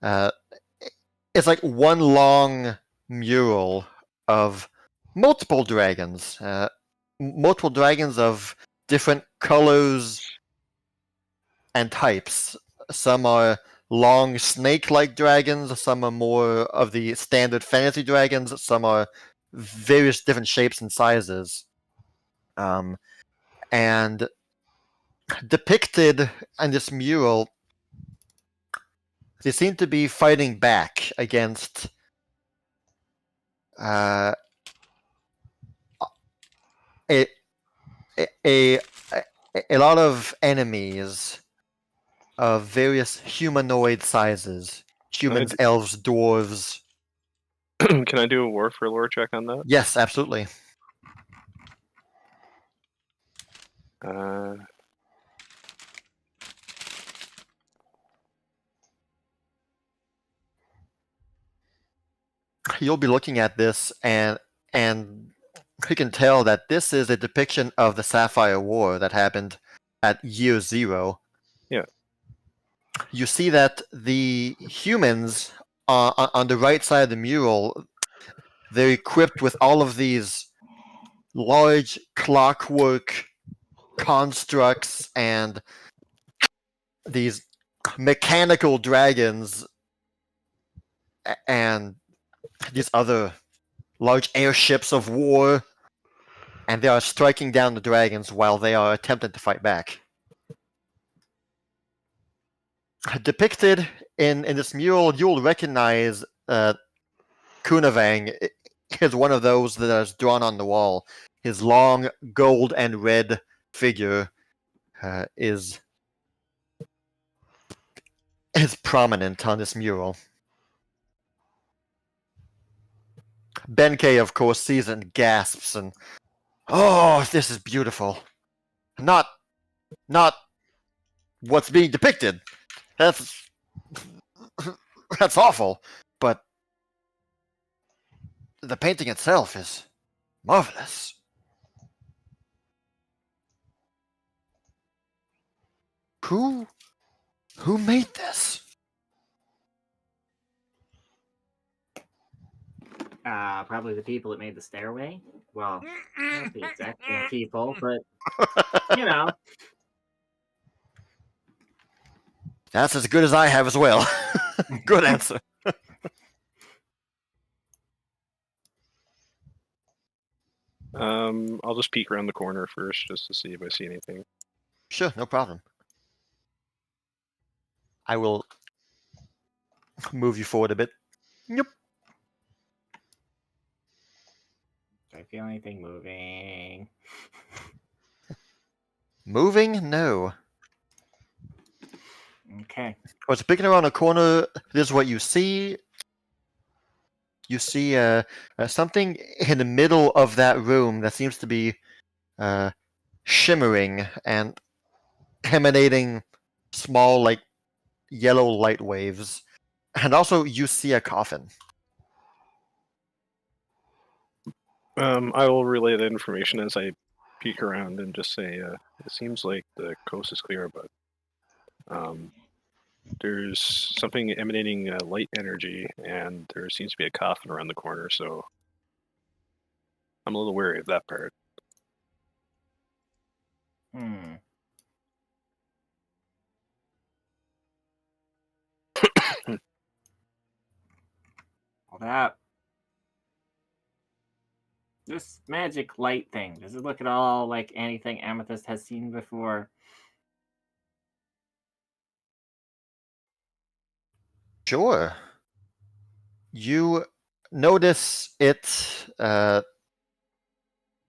It's like one long mural of multiple dragons of different colors and types. Some are long snake-like dragons, some are more of the standard fantasy dragons, some are various different shapes and sizes. And depicted in this mural they seem to be fighting back against a, a a lot of enemies of various humanoid sizes. Humans, elves, dwarves. Can I do a war for lore check on that? Yes, absolutely. You'll be looking at this, and you can tell that this is a depiction of the Sapphire War that happened at year 0. Yeah. You see that the humans on the right side of the mural, they're equipped with all of these large clockwork constructs and these mechanical dragons and these other large airships of war, and they are striking down the dragons while they are attempting to fight back. Depicted in this mural, you'll recognize Kunavang is one of those that is drawn on the wall. His long gold and red figure is prominent on this mural. Benkei, of course, sees it and gasps and, "Oh, this is beautiful. Not what's being depicted. That's awful. But the painting itself is marvelous." Who made this? Probably the people that made the stairway. Well, not the exact same people, but you know. That's as good as I have as well. Good answer. I'll just peek around the corner first just to see if I see anything. Sure, no problem. I will move you forward a bit. Yep. Do I feel anything moving? Moving? No. Okay. What's picking around a corner, this is what you see. You see something in the middle of that room that seems to be shimmering and emanating small, like, yellow light waves. And also, you see a coffin. I will relay that information as I peek around and just say, it seems like the coast is clear, but there's something emanating light energy, and there seems to be a coffin around the corner, so I'm a little wary of that part. All that. This magic light thing, does it look at all like anything Amethyst has seen before? Sure. You notice it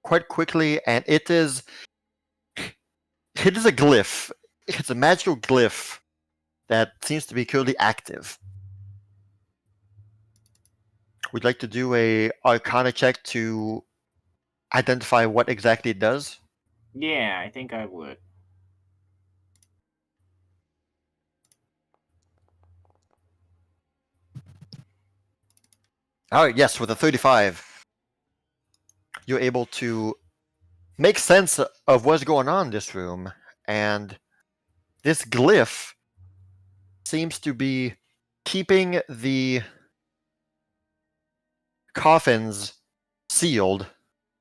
quite quickly, and it is a glyph. It's a magical glyph that seems to be currently active. Would you like to do a Arcana check to identify what exactly it does? Yeah, I think I would. All right, yes, with a 35, you're able to make sense of what's going on in this room, and this glyph seems to be keeping the coffins sealed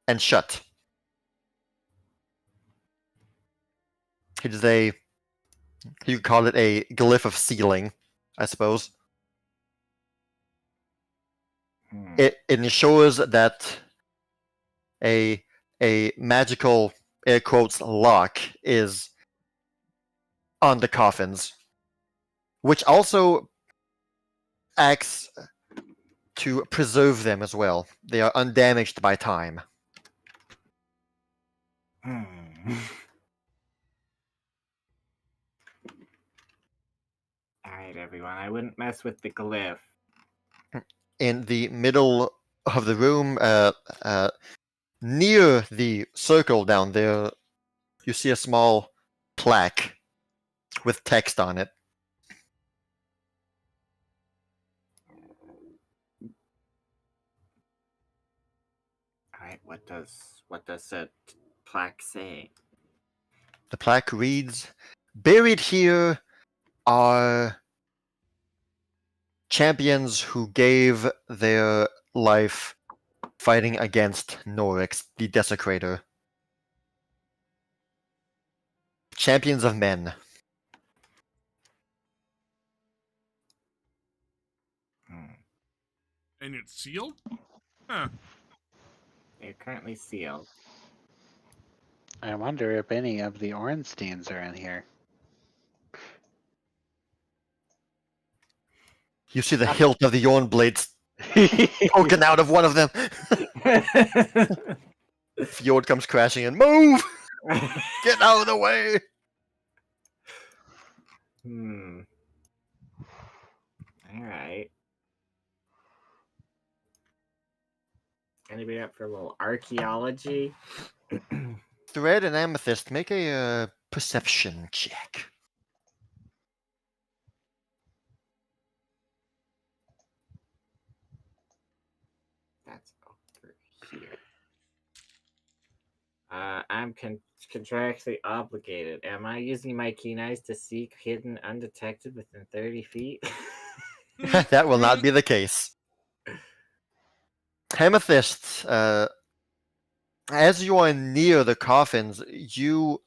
and shut. It is you could call it a glyph of sealing, I suppose. It ensures that a magical, air quotes, lock is on the coffins, which also acts to preserve them as well. They are undamaged by time. Hmm. Alright, everyone. I wouldn't mess with the glyph. In the middle of the room, near the circle down there, you see a small plaque with text on it. Alright, what does that plaque say? The plaque reads, "Buried here are champions who gave their life fighting against Norix, the Desecrator. Champions of men." Hmm. And it's sealed? Huh. They're currently sealed. I wonder if any of the Ornsteins are in here. You see the hilt of the Yorn blades poking out of one of them. Fjord comes crashing in. Move! Get out of the way! Alright. Anybody up for a little archaeology? Thread and Amethyst, make a perception check. That's over here. I'm contractually obligated. Am I using my keen eyes to seek hidden undetected within 30 feet? That will not be the case. Amethyst, as you are near the coffins, you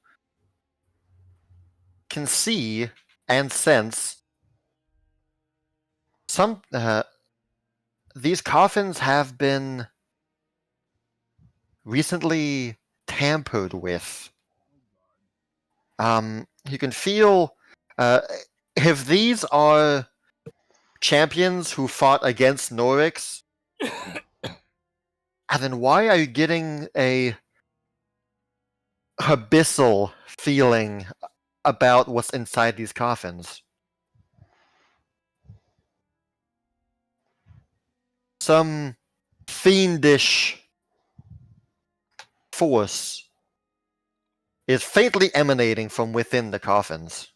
can see and sense some. These coffins have been recently tampered with. You can feel if these are champions who fought against Norix, and then why are you getting a abyssal feeling about what's inside these coffins? Some fiendish force is faintly emanating from within the coffins.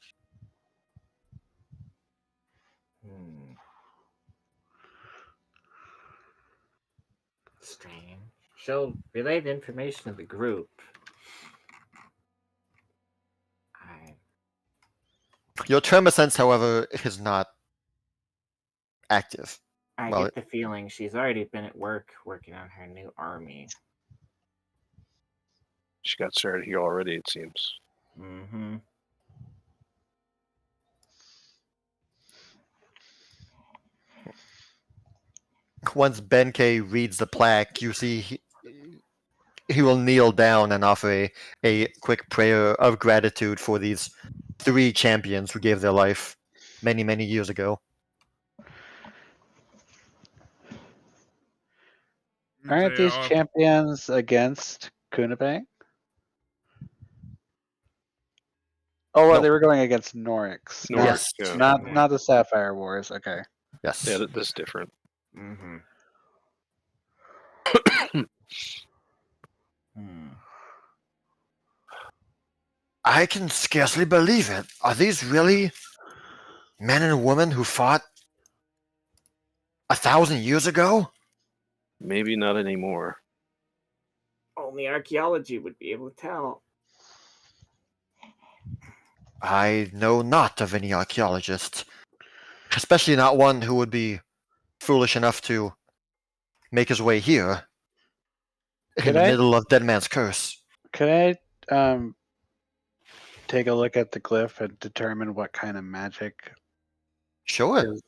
Strange. She'll relay the information to the group. Your tremor sense, however, is not active. I Well, get the feeling she's already been at work working on her new army. She got started here already, it seems. Mm-hmm. Once Benkei reads the plaque, you see he will kneel down and offer a quick prayer of gratitude for these 3 champions who gave their life many, many years ago. Aren't They these are- champions against Kunabang? Oh, well, No. they were going against Norix. Norix, Yes. yeah. Not the Sapphire Wars. Okay. Yes. Yeah, this is different. Mm-hmm. I can scarcely believe it. Are these really men and women who fought 1,000 years ago? Maybe not anymore. Only archaeology would be able to tell. I know not of any archaeologist, especially not one who would be foolish enough to make his way here in Could the I- middle of Dead Man's Curse. Could I take a look at the glyph and determine what kind of magic? Sure. is-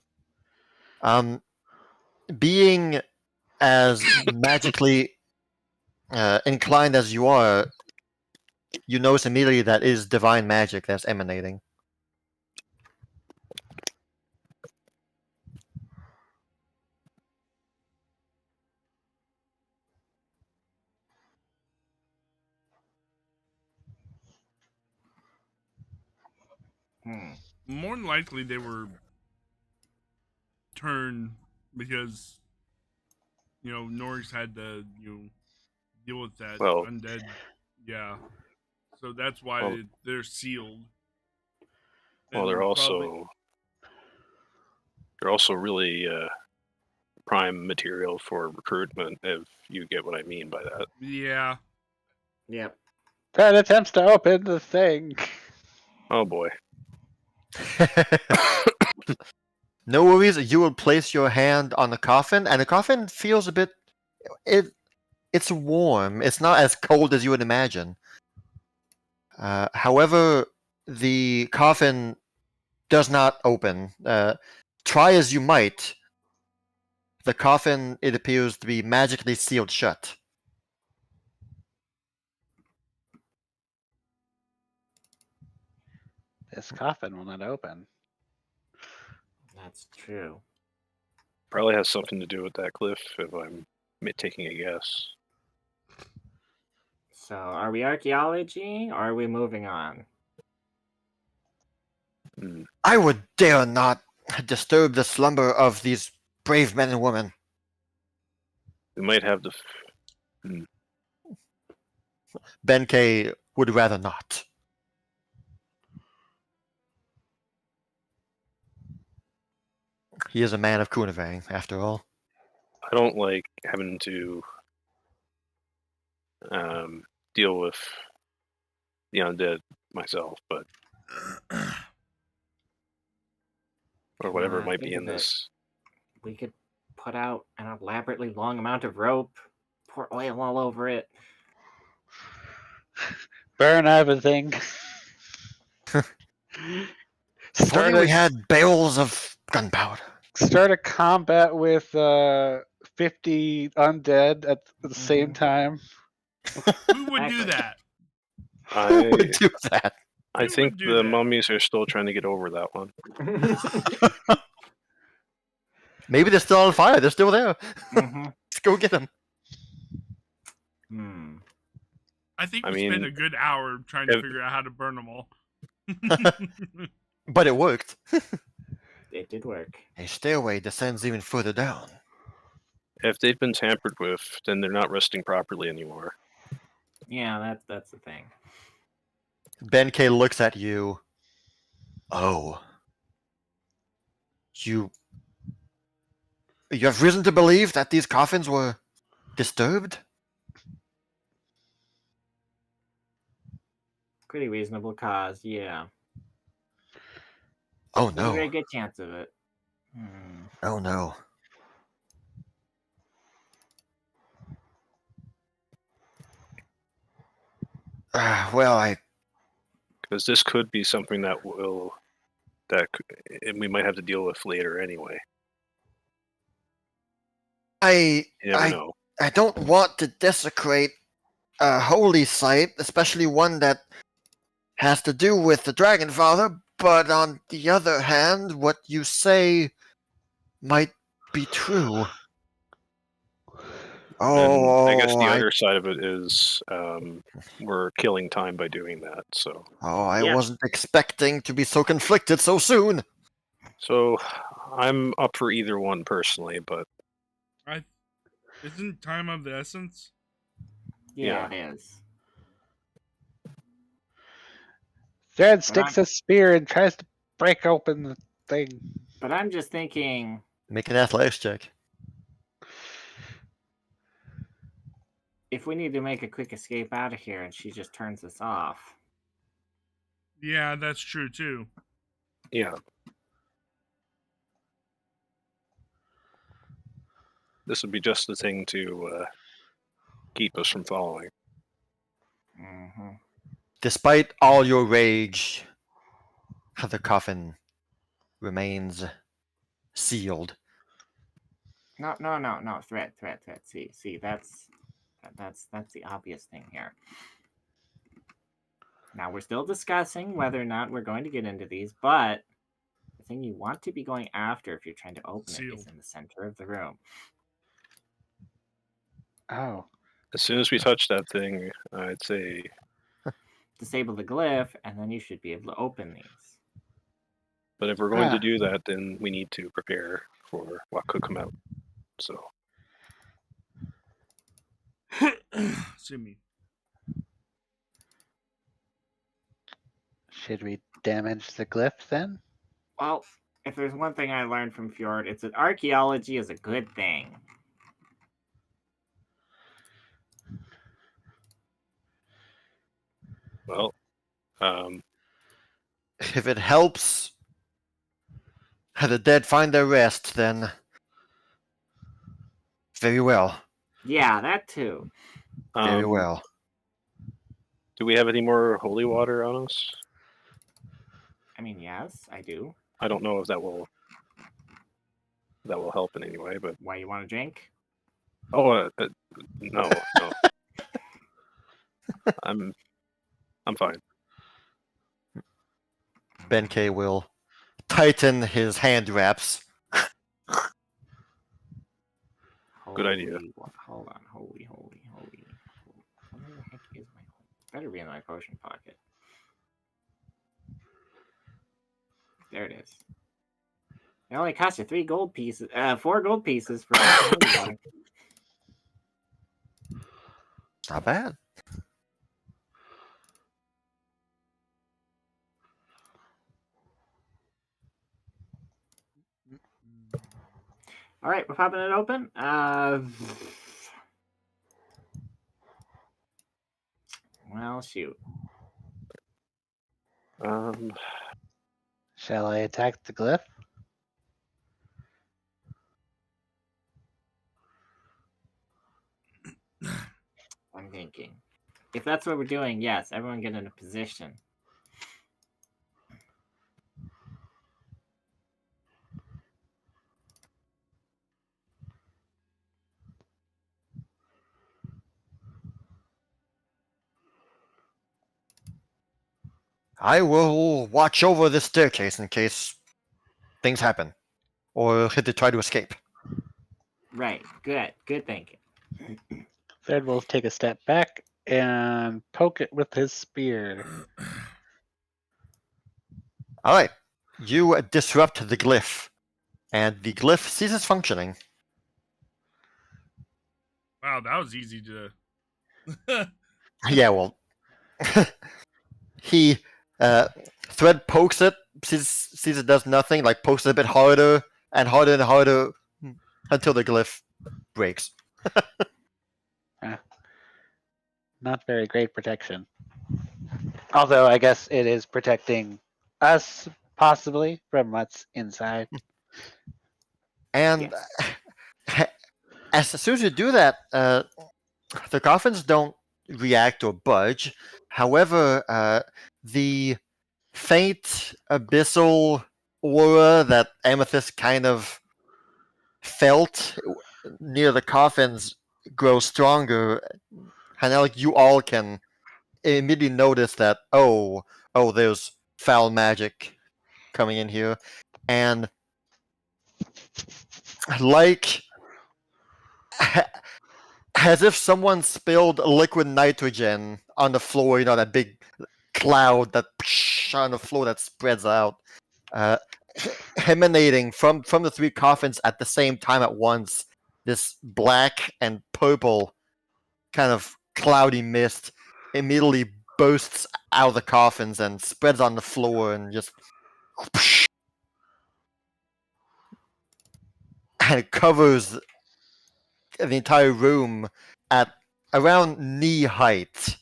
Being as magically inclined as you are, you notice immediately that is divine magic that's emanating. More than likely, they were turned because Norris had to deal with that Well- undead. Yeah, so that's why Well- they're sealed. Well, And they're probably- also really prime material for recruitment, if you get what I mean by that. yeah. Yep. Brad attempts to open the thing. Oh boy. No worries. You will place your hand on the coffin, and the coffin feels a bit. It's warm. It's not as cold as you would imagine. However, the coffin does not open. Try as you might, the coffin, it appears to be magically sealed shut. This coffin will not open. That's true. Probably has something to do with that cliff, if I'm taking a guess. So, are we archaeology, or are we moving on? Hmm. I would dare not disturb the slumber of these brave men and women. We might have the. Benkei would rather not. He is a man of Kunavang, after all. I don't like having to deal with the undead myself, but or whatever it might be think in of it. this. We could put out an elaborately long amount of rope, pour oil all over it. Burn everything. If only we had barrels of gunpowder. Start a combat with 50 undead at the same time. Who would do that? Who would do that? I Who think would do the that? mummies are still trying to get over that one. Maybe they're still on fire. They're still there. Mhm. Let's go get them. Hmm. I think I we spent mean, a good hour trying to if- figure out how to burn them all. But it worked. It did work. A stairway descends even further down. If they've been tampered with, then they're not resting properly anymore. Yeah, that's the thing. Benkei looks at you. Oh. You have reason to believe that these coffins were disturbed? Pretty reasonable cause, yeah. Oh There's a very no. good chance of it. Hmm. Oh no. Well, Because this could be something and we might have to deal with later anyway. You never know. I don't want to desecrate a holy site, especially one that has to do with the Dragon Father, but on the other hand, what you say might be true. And I guess the I other side of it is we're killing time by doing that. So Yeah. wasn't expecting to be so conflicted so soon. So I'm up for either one personally, but Isn't time of the essence? Yeah, it is. Zed sticks a spear and tries to break open the thing. But I'm just thinking, Make an athletics check. if we need to make a quick escape out of here and she just turns us off. Yeah, that's true too. yeah. This would be just the thing to keep us from following. Mm-hmm. Despite all your rage, the coffin remains sealed. No. Threat. See, that's the obvious thing here. Now we're still discussing whether or not we're going to get into these, but the thing you want to be going after if you're trying to open it is Sealed. in the center of the room. Oh. As soon as we touch that thing, I'd say Disable the glyph, and then you should be able to open these. But if we're going to do that, then we need to prepare for what could come out. So Excuse me. Should we damage the glyph then? Well, if there's one thing I learned from Fjord, it's that archaeology is a good thing. well, If it helps the dead find their rest, then very well. Yeah, that too. Very well. Do we have any more holy water on us? I mean, yes, I do. I don't know if that will help in any way, but Why you want to drink? no. I'm fine. Benkei will tighten his hand wraps. Good idea. Hold on. Holy. Where the heck is my... Better be in my potion pocket. There it is. It only cost you 4 gold pieces for holy water. Not bad. All right, we're popping it open. Well, shoot. Shall I attack the glyph? I'm thinking. If that's what we're doing, yes, everyone get in a position. I will watch over this staircase in case things happen. Or they try to escape. Right, good thinking. Third will take a step back and poke it with his spear. Alright. You disrupt the glyph. And the glyph ceases functioning. Wow, that was easy to. Yeah, well. He Thread pokes it, sees it does nothing, like pokes it a bit harder and harder and harder until the glyph breaks. Not very great protection. Although I guess it is protecting us, possibly, from what's inside. And as soon as you do that, the coffins don't react or budge. However, the faint abyssal aura that Amethyst kind of felt near the coffins grows stronger. And now, like, you all can immediately notice that, oh, there's foul magic coming in here. And like as if someone spilled liquid nitrogen on the floor, that big cloud that on the floor that spreads out, emanating from the 3 coffins at the same time at once, this black and purple kind of cloudy mist immediately bursts out of the coffins and spreads on the floor and just and it covers the entire room at around knee height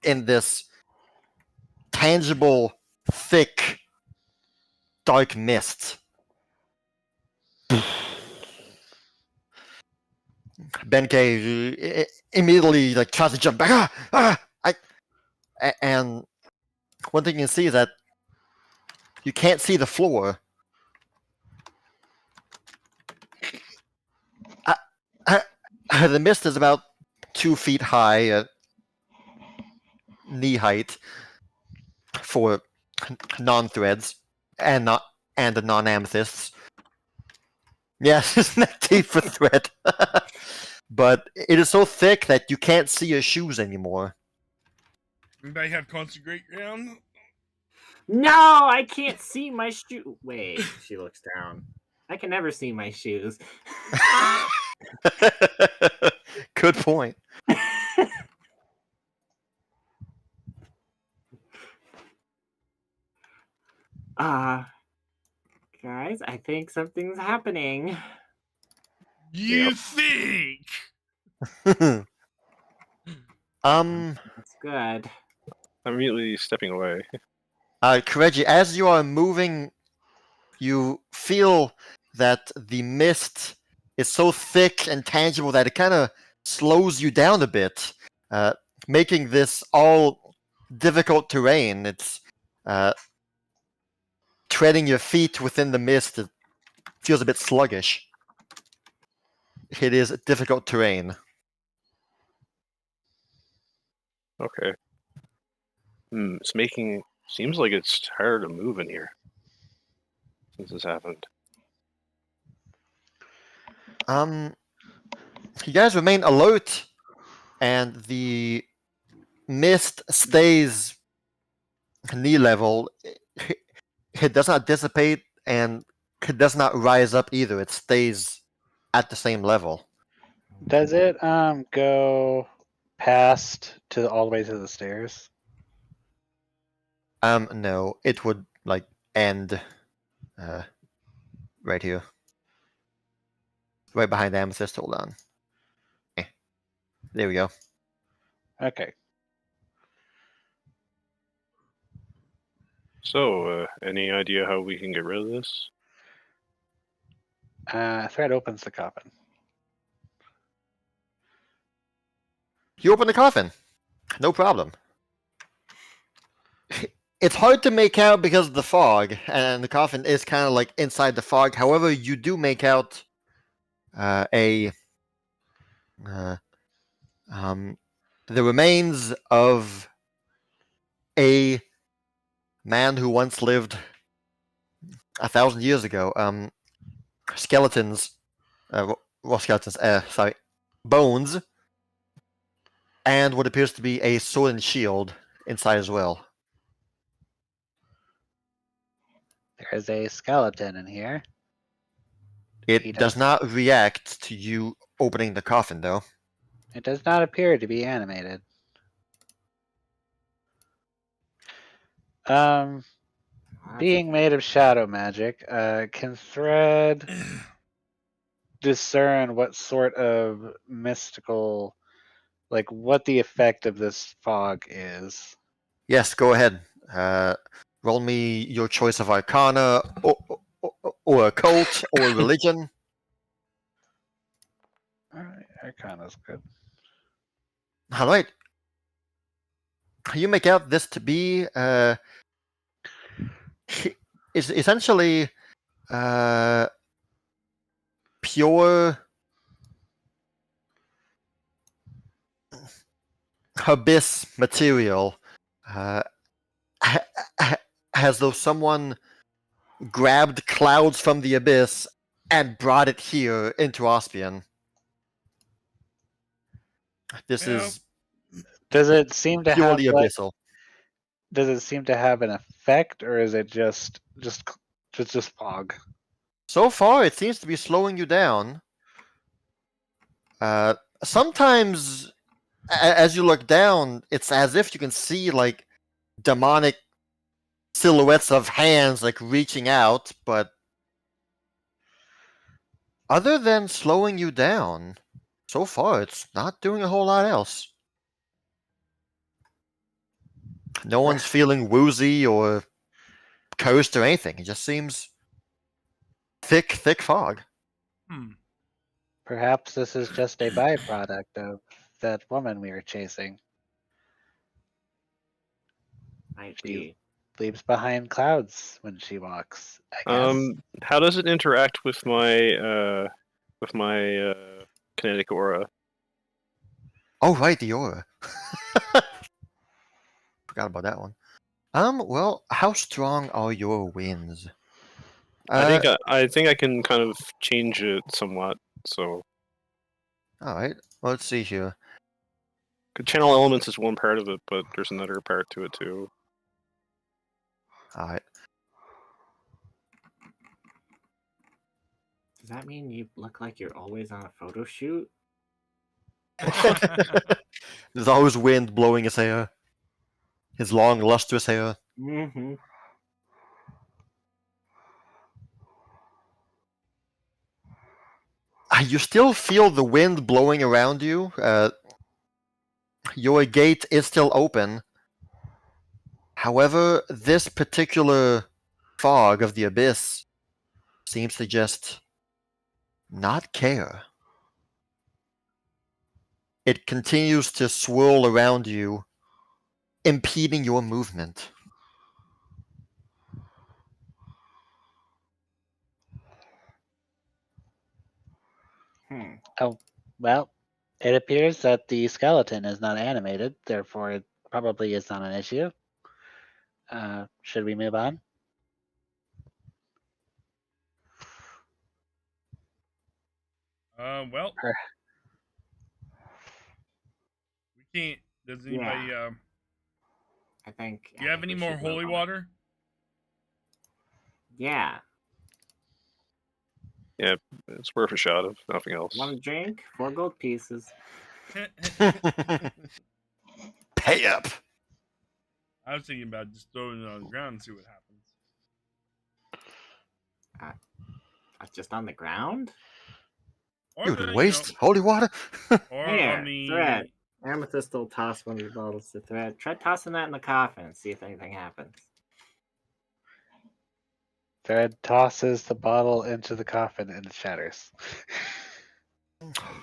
in this tangible, thick, dark mist. Benkei immediately tries to jump back. And one thing you can see is that you can't see the floor. The mist is about 2 feet high, knee height for non-threads and the non-amethysts. Yes, it's neck deep for thread. But it is so thick that you can't see your shoes anymore. Anybody have consecrate ground? No, I can't see my shoe. Wait, she looks down. I can never see my shoes. Good point. Guys, I think something's happening. You think? That's good. I'm immediately stepping away. Kireji, as you are moving, you feel that the mist is so thick and tangible that it kind of slows you down a bit, making this all difficult terrain. It's treading your feet within the mist. It feels a bit sluggish. It is difficult terrain. Okay. Seems like it's hard to move in here since this happened. You guys remain alert, and the mist stays knee level. It does not dissipate, and it does not rise up either. It stays at the same level. Does it go past to all the way to the stairs? No, it would like end right here. Right behind the Amethyst. Hold on. There we go. Okay. So, any idea how we can get rid of this? Thread opens the coffin. You open the coffin. No problem. It's hard to make out because of the fog, and the coffin is kind of like inside the fog. However, you do make out the remains of a man who once lived 1,000 years ago. Skeletons, bones, and what appears to be a sword and shield inside as well. There's a skeleton in here. It He does does- not react to you opening the coffin, though. It does not appear to be animated. Being made of shadow magic, can Thread discern what sort of mystical, like what the effect of this fog is? Yes, go ahead. Roll me your choice of Arcana, or occult, or religion. Alright, Arcana's good. All right. You make out this to be is essentially pure abyss material, as though someone grabbed clouds from the abyss and brought it here into Ospian. This Yeah. is Does it seem to have purely like, abyssal. does it seem to have an effect, or is it just fog? So far, it seems to be slowing you down. Sometimes, as you look down, it's as if you can see like demonic silhouettes of hands like reaching out, but other than slowing you down, so far it's not doing a whole lot else. No one's feeling woozy or cursed or anything. It just seems thick fog. Perhaps this is just a byproduct of that woman we were chasing. Might be. Leaves behind clouds when she walks, I guess. How does it interact with my kinetic aura? Oh right, the aura. Forgot about that one. Well, how strong are your winds? I think I can kind of change it somewhat. So, All right. Well, let's see here. channel elements is one part of it, but there's another part to it too. All right. Does that mean you look like you're always on a photo shoot? There's always wind blowing his hair. His long, lustrous hair. Mm-hmm. You still feel the wind blowing around you. Your gate is still open. However, this particular fog of the abyss seems to just not care. It continues to swirl around you, impeding your movement. Oh, well, it appears that the skeleton is not animated, therefore it probably is not an issue. Should we move on? Well, Or- we can't. Does anybody? I think. Do you have any more holy water? Yeah. Yeah, it's worth a shot if nothing else. Want a drink? 4 gold pieces. Pay up! I was thinking about just throwing it on the ground and see what happens. Just on the ground? Or You the, would waste holy water? or Here, on the Thread. Amethyst will toss one of your bottles to Thread. Try tossing that in the coffin and see if anything happens. Thread tosses the bottle into the coffin and it shatters.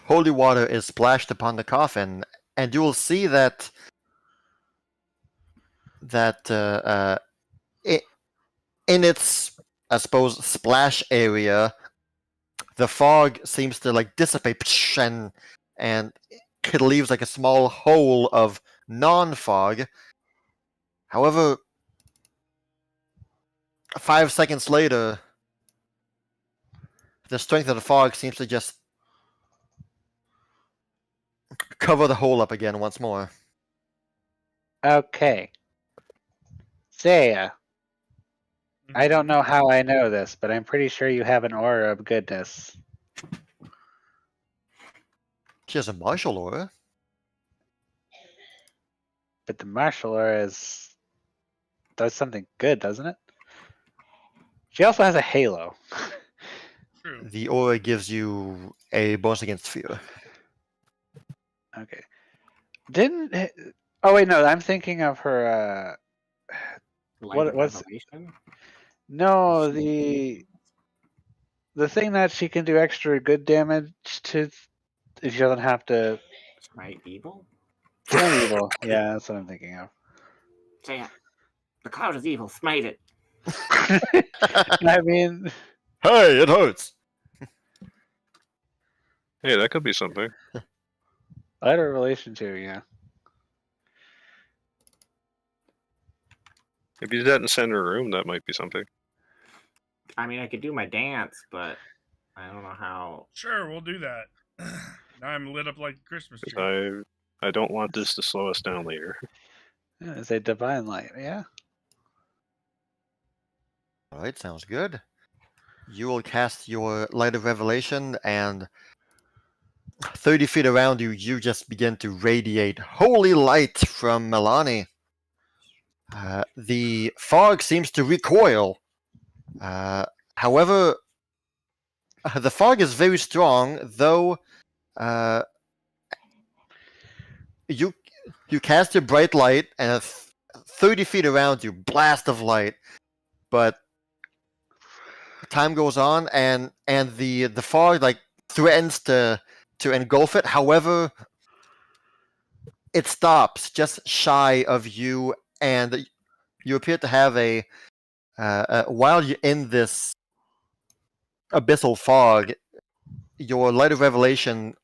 Holy water is splashed upon the coffin, and you will see that in its, I suppose, splash area, the fog seems to like dissipate, and it leaves like a small hole of non-fog. However, 5 seconds later, the strength of the fog seems to just cover the hole up again once more. Okay. Saya, I don't know how I know this, but I'm pretty sure you have an aura of goodness. She has a martial aura. But the martial aura does something good, doesn't it? She also has a halo. True. The aura gives you a bonus against fear. Okay. Oh wait, no, I'm thinking of her Light of what's Revelation? no, the thing that she can do extra good damage to if she doesn't have to Smite evil? smite evil. Yeah, that's what I'm thinking of. Say it. The cloud is evil. Smite it. I mean, Hey, it hurts. Hey, that could be something. light of relation to, yeah. If you did that in the center of the room, that might be something. I mean, I could do my dance, but I don't know how. Sure, we'll do that. Now I'm lit up like a Christmas tree. I don't want this to slow us down later. Yeah, it's a divine light, yeah. Alright, sounds good. You will cast your Light of Revelation, and 30 feet around you, you just begin to radiate holy light from Milani. The fog seems to recoil. However, the fog is very strong, though you cast your bright light, and 30 feet around you, blast of light, but time goes on, and the fog like threatens to engulf it. However, it stops just shy of you, and you appear to have a while you're in this abyssal fog, your Light of Revelation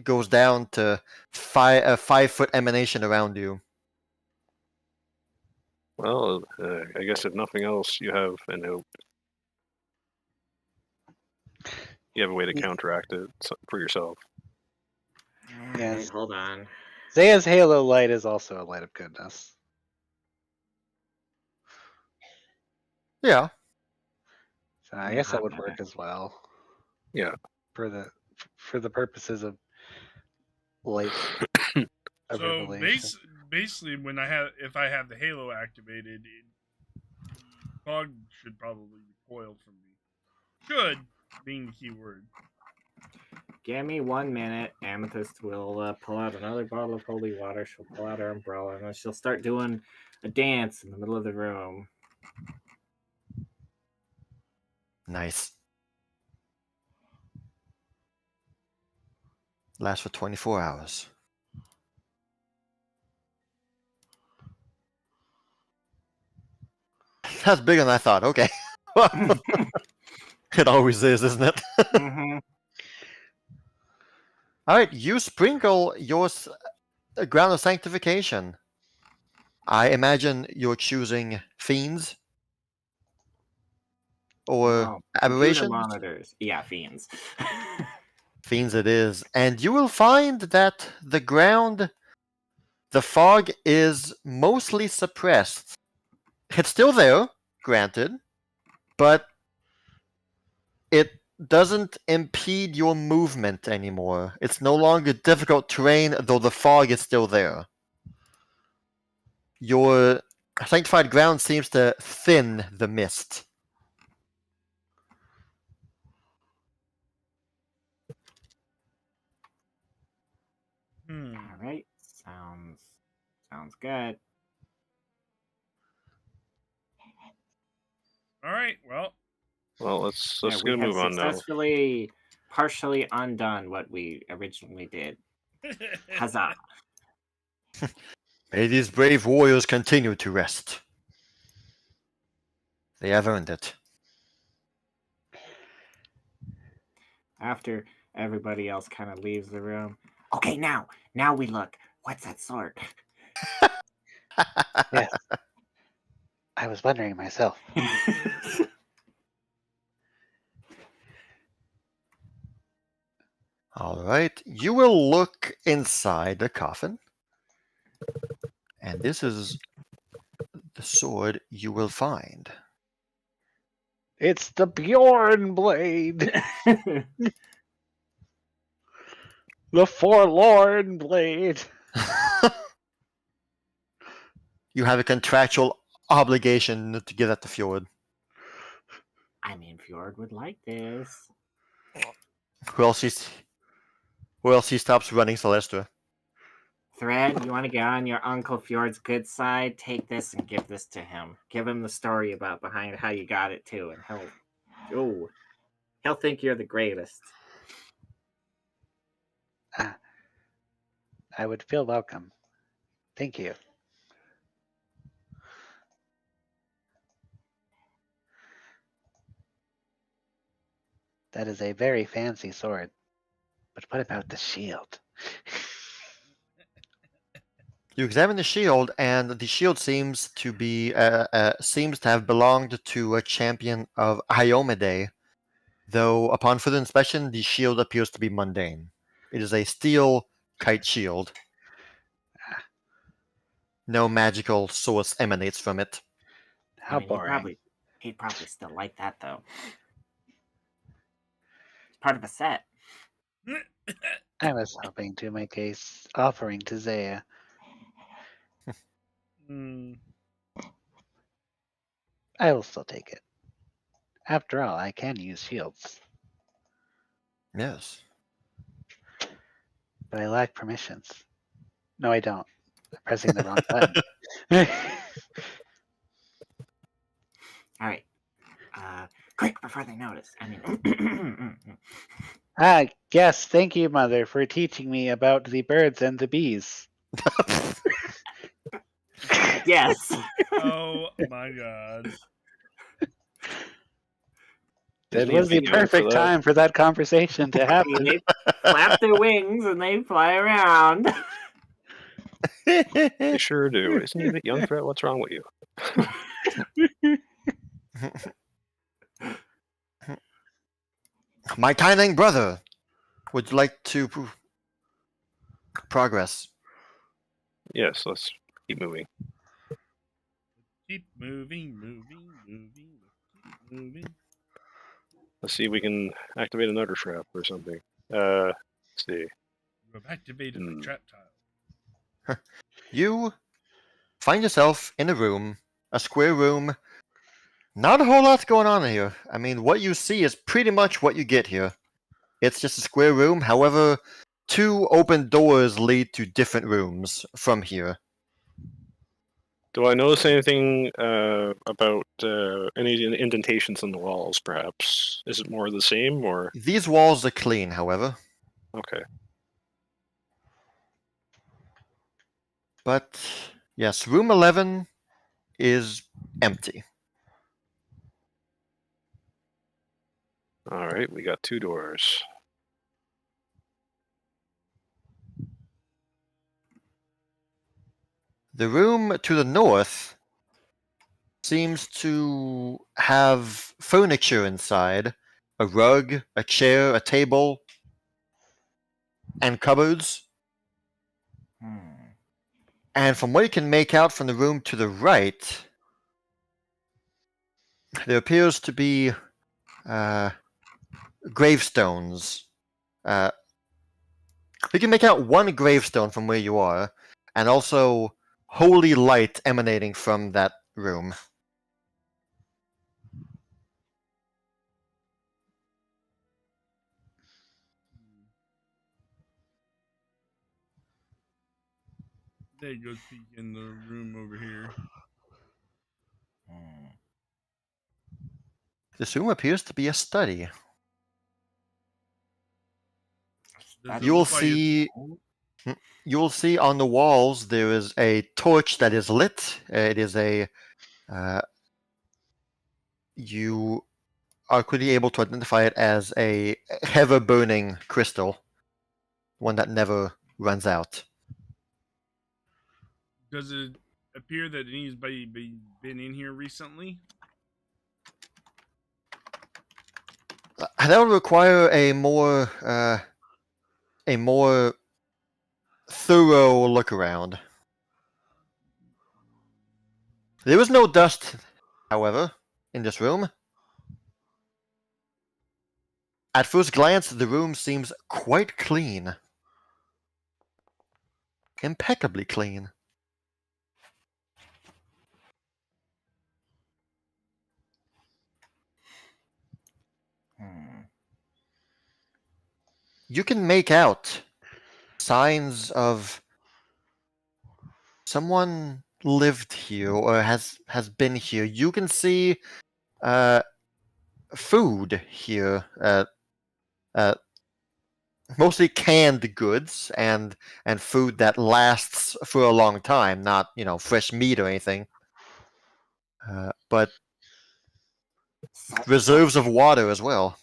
goes down to a 5-foot emanation around you. Well, I guess if nothing else, you have an hope. You have a way to counteract it for yourself. Yes. Wait, hold on. Zaya's halo light is also a light of goodness. Yeah. So I guess that would work as well. Yeah. For the purposes of light of So revelation. basically, if I have the Halo activated, the fog should probably recoil from me. Should being the key word. Give me 1 minute. Amethyst will pull out another bottle of holy water. She'll pull out her umbrella, and then she'll start doing a dance in the middle of the room. Nice. Lasts for 24 hours. That's bigger than I thought. Okay. It always is, isn't it? Mm-hmm. All right, you sprinkle your ground of sanctification. I imagine you're choosing fiends or No, computer aberrations. monitors. Yeah, fiends. Fiends it is. And you will find that the ground, the fog is mostly suppressed. It's still there, granted, but it doesn't impede your movement anymore. It's no longer difficult terrain, though the fog is still there. Your sanctified ground seems to thin the mist. All right, sounds good. All right. Well, let's Yeah, get we a have move on now. successfully partially undone what we originally did. Huzzah! May these brave warriors continue to rest. They have earned it. After everybody else kind of leaves the room. Okay, now we look. What's that sword? Yes. I was wondering myself. All right, you will look inside the coffin, and this is the sword you will find. It's the Bjorn blade. The forlorn blade. You have a contractual obligation to give that to Fjord. I mean, Fjord would like this. Who else he stops running, Celestra? Thread, you want to get on your Uncle Fjord's good side? Take this and give this to him. Give him the story about behind how you got it too, and he'll think you're the greatest. I would feel welcome. Thank you. That is a very fancy sword. But what about the shield? You examine the shield, and the shield seems to have belonged to a champion of Iomede, though upon further inspection, the shield appears to be mundane. It is a steel kite shield. No magical source emanates from it. How boring. He'd probably still like that though. It's part of a set. I was hoping to make a offering to Zaya. I will still take it. After all, I can use shields. Yes. But I lack permissions. No, I don't. I'm pressing the wrong button. All right. Quick before they notice. I mean, Yes, thank you, Mother, for teaching me about the birds and the bees. yes. Oh my god. It was the perfect time for that conversation to happen. They flap their wings and they fly around. They sure do. Isn't he a bit young for it? What's wrong with you? My kind brother, would you like to progress? Yes, let's keep moving. Keep moving. Moving. Let's see if we can activate another trap or something. Let's see. You have activated the trap tile. You find yourself in a room, a square room. Not a whole lot going on here. I mean, what you see is pretty much what you get here. It's just a square room. However, 2 open doors lead to different rooms from here. Do I notice anything about any indentations in the walls, perhaps? Is it more of the same, or...? These walls are clean, however. Okay. But, yes, room 11 is empty. Alright, we got 2 doors. The room to the north seems to have furniture inside. A rug, a chair, a table, and cupboards. And from what you can make out from the room to the right, there appears to be gravestones. You can make out 1 gravestone from where you are, and also holy light emanating from that room. There you go, peek in the room over here. This room appears to be a study. Does it You'll look like it's- see. You'll see on the walls there is a torch that is lit. It is a. You are quickly able to identify it as a ever burning crystal, one that never runs out. Does it appear that anybody been in here recently? That would require a more thorough look around. There is no dust, however, in this room. At first glance, the room seems quite clean. Impeccably clean. You can make out signs of someone lived here or has been here. You can see food here, mostly canned goods and food that lasts for a long time, not fresh meat or anything. But reserves of water as well.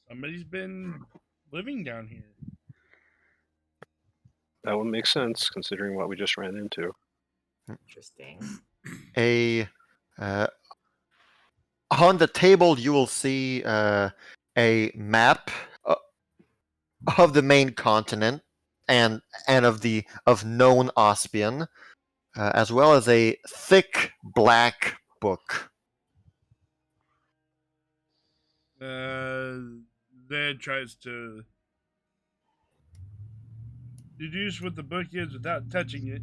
Somebody's been living down here. That would make sense, considering what we just ran into. Interesting. On the table, you will see a map of the main continent and of known Ospian, as well as a thick black book. Zed tries to deduce what the book is without touching it.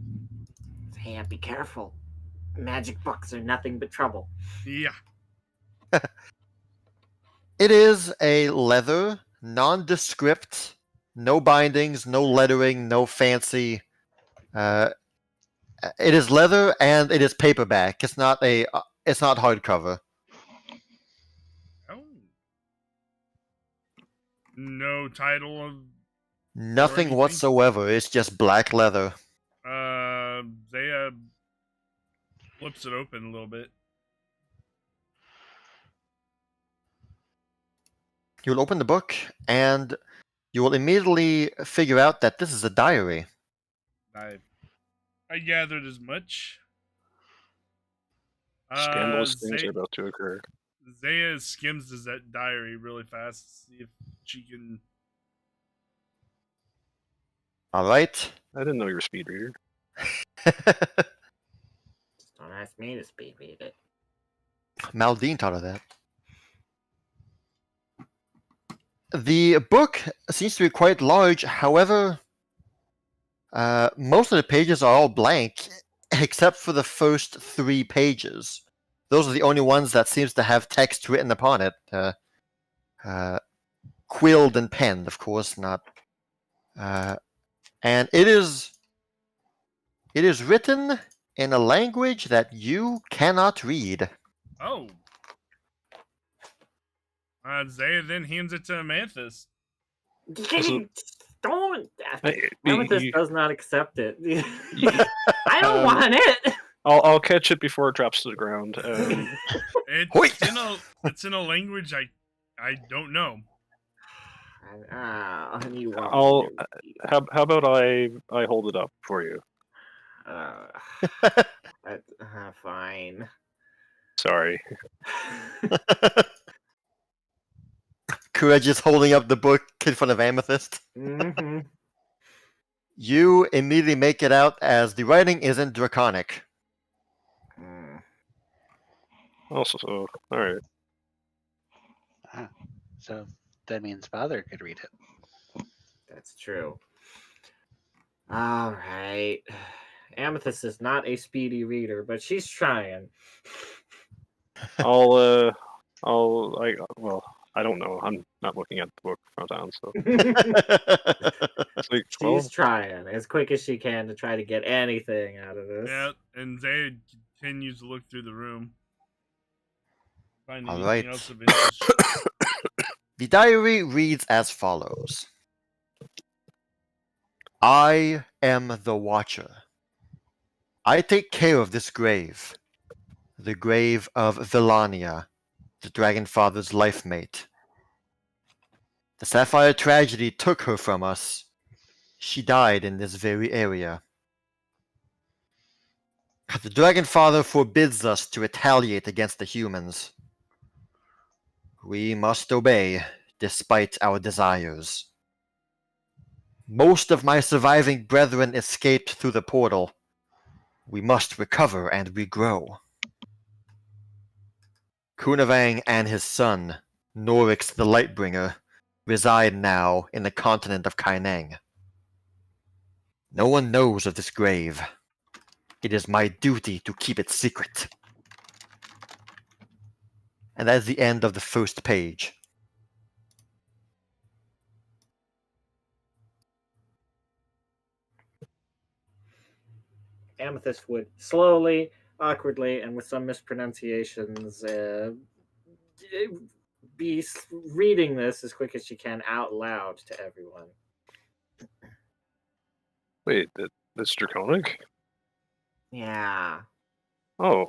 Hey, be careful. Magic books are nothing but trouble. Yeah. It is a leather, nondescript, no bindings, no lettering, no fancy. It is leather and it is paperback. It's not hardcover. Oh. No title of. Nothing anything? whatsoever. It's just black leather. Zaya flips it open a little bit. You'll open the book and you will immediately figure out that this is a diary. I gathered as much. Scandalous things are about to occur. Zaya skims that diary really fast to see if she can. All right. I didn't know you were a speed reader. Don't ask me to speed read it. Maldine thought of that. The book seems to be quite large. However, most of the pages are all blank, except for the first 3 pages. Those are the only ones that seems to have text written upon it. Quilled and penned, of course, not. And it is written in a language that you cannot read. Oh. Zaya then hands it to Amethyst. Don't. Hey, Amethyst you- does not accept it. you- I don't Um, want it. I'll catch it before it drops to the ground. Hoi! It's in a language I don't know. And you want I'll- me to- how about I hold it up for you? Fine. Sorry. Courage is holding up the book in front of Amethyst. hmm You immediately make it out as the writing isn't draconic. Also, all right. So that means Father could read it. That's true. All right. Amethyst is not a speedy reader, but she's trying. Well, I don't know. I'm not looking at the book front on, so it's like, well, She's trying as quick as she can to try to get anything out of this. Yeah, and Zaya continues to look through the room. Find All anything right. else of interest. The diary reads as follows. I am the Watcher. I take care of this grave. The grave of Villania, the Dragon Father's life mate. The Sapphire tragedy took her from us. She died in this very area. The Dragon Father forbids us to retaliate against the humans. We must obey, despite our desires. Most of my surviving brethren escaped through the portal. We must recover and regrow. Kunavang and his son, Norix the Lightbringer, reside now in the continent of Kaineng. No one knows of this grave. It is my duty to keep it secret. And that is the end of the first page. Amethyst would slowly, awkwardly, and with some mispronunciations, be reading this as quick as she can out loud to everyone. wait, that's draconic? Yeah. Oh.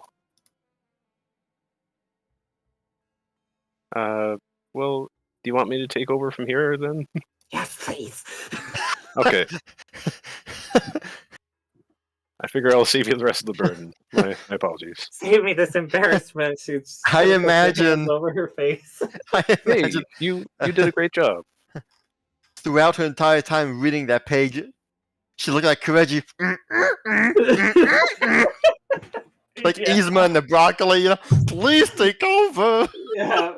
Well, do you want me to take over from here then? Yes, please. Okay. I figure I'll save you the rest of the burden. My apologies. Save me this embarrassment. She's I imagine- over her face. I Hey, imagine you did a great job. throughout her entire time reading that page, she looked like Kireji, like Yeah. Yzma and the broccoli, you know. Please take over. Yeah.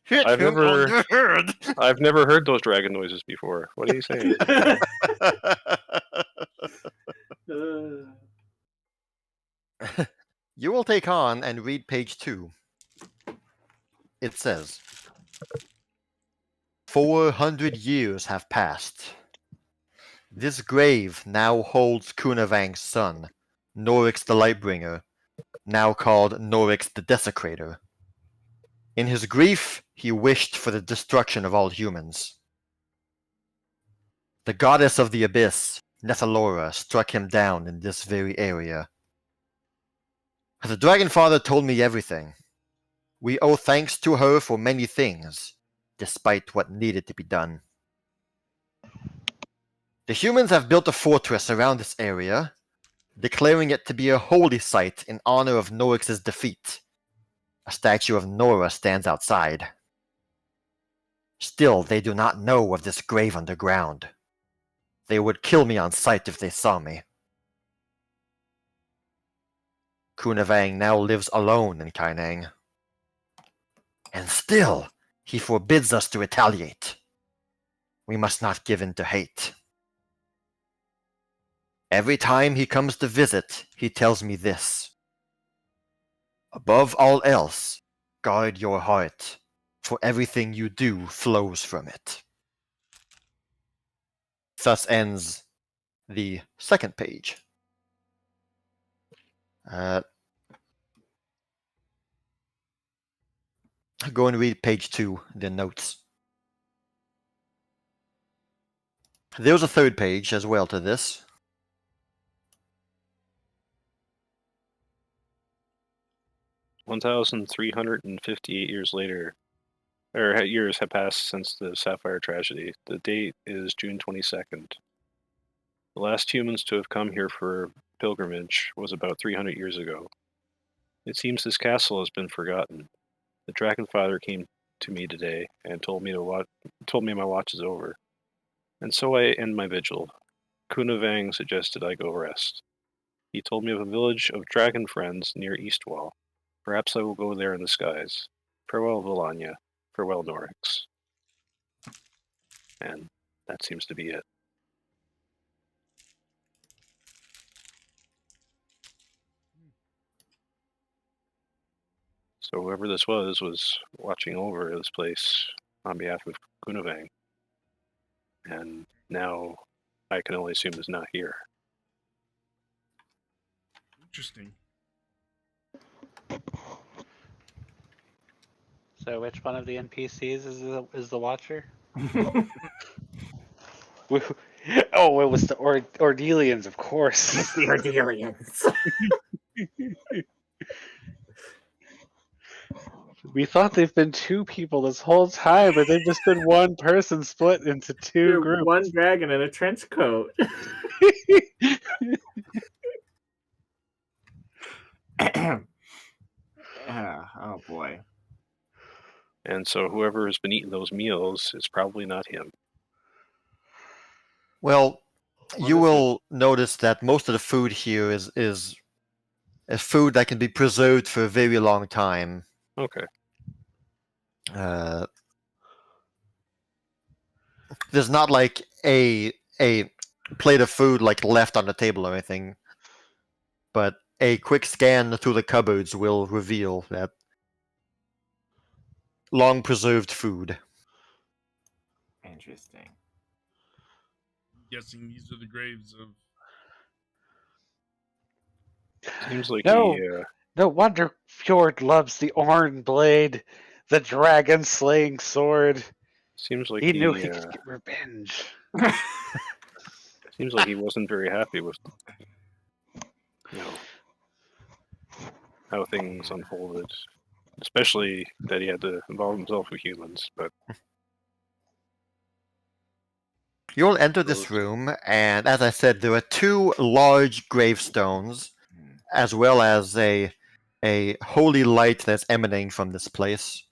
Hit I've him never- on the head. I've never heard those dragon noises before. What are you saying? You will take on and read page 2. It says, 400 years have passed. This grave now holds Kunavang's son, Norix the Lightbringer, now called Norix the Desecrator. In his grief, he wished for the destruction of all humans. The goddess of the abyss, Nethalora, struck him down in this very area. The Dragon Father told me everything. We owe thanks to her for many things, despite what needed to be done. The humans have built a fortress around this area, declaring it to be a holy site in honor of Norix's defeat. A statue of Nora stands outside. Still, they do not know of this grave underground. They would kill me on sight if they saw me. Kunavang now lives alone in Kainang. And still, he forbids us to retaliate. We must not give in to hate. Every time he comes to visit, he tells me this. Above all else, guard your heart, for everything you do flows from it. Thus ends the second page. Go and read page 2, the notes. There's a third page as well to this. $1,358 later, or years have passed since the Sapphire tragedy. The date is June 22nd. The last humans to have come here for pilgrimage was about 300 years ago. It seems this castle has been forgotten. The Dragonfather came to me today and told me my watch is over. And so I end my vigil. Kunavang suggested I go rest. He told me of a village of dragon friends near Eastwall. Perhaps I will go there in the skies. Farewell, Villania. Farewell, Norix. And that seems to be it. So whoever this was watching over this place on behalf of Kunavang. And now I can only assume is not here. Interesting. So which one of the NPCs is the Watcher? Oh, it was the Ordelians, of course. It's the Ordelians. We thought they've been two people this whole time, but they've just been one person split into two groups. One dragon in a trench coat. Oh boy. And so whoever has been eating those meals is probably not him. Well, you will notice that most of the food here is a food that can be preserved for a very long time. Okay. There's not like a plate of food like left on the table or anything, but a quick scan through the cupboards will reveal that long preserved food. Interesting. I'm guessing these are the graves of. Seems like No. he, No wonder Fjord loves the Orn Blade, the dragon slaying sword. seems like He knew he could get revenge. seems like he wasn't very happy with, how things unfolded. Especially that he had to involve himself with humans, but You'll enter this room, and as I said, there are two large gravestones, as well as a holy light that's emanating from this place.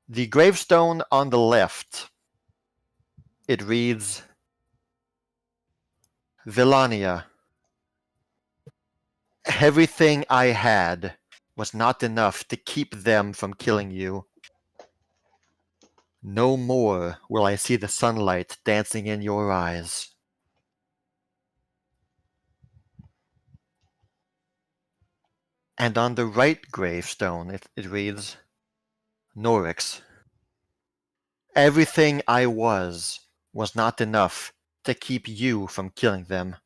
The gravestone on the left, it reads, Villania. Everything I had was not enough to keep them from killing you. No more will I see the sunlight dancing in your eyes. And on the right gravestone, it reads, Norix. Everything I was not enough to keep you from killing them.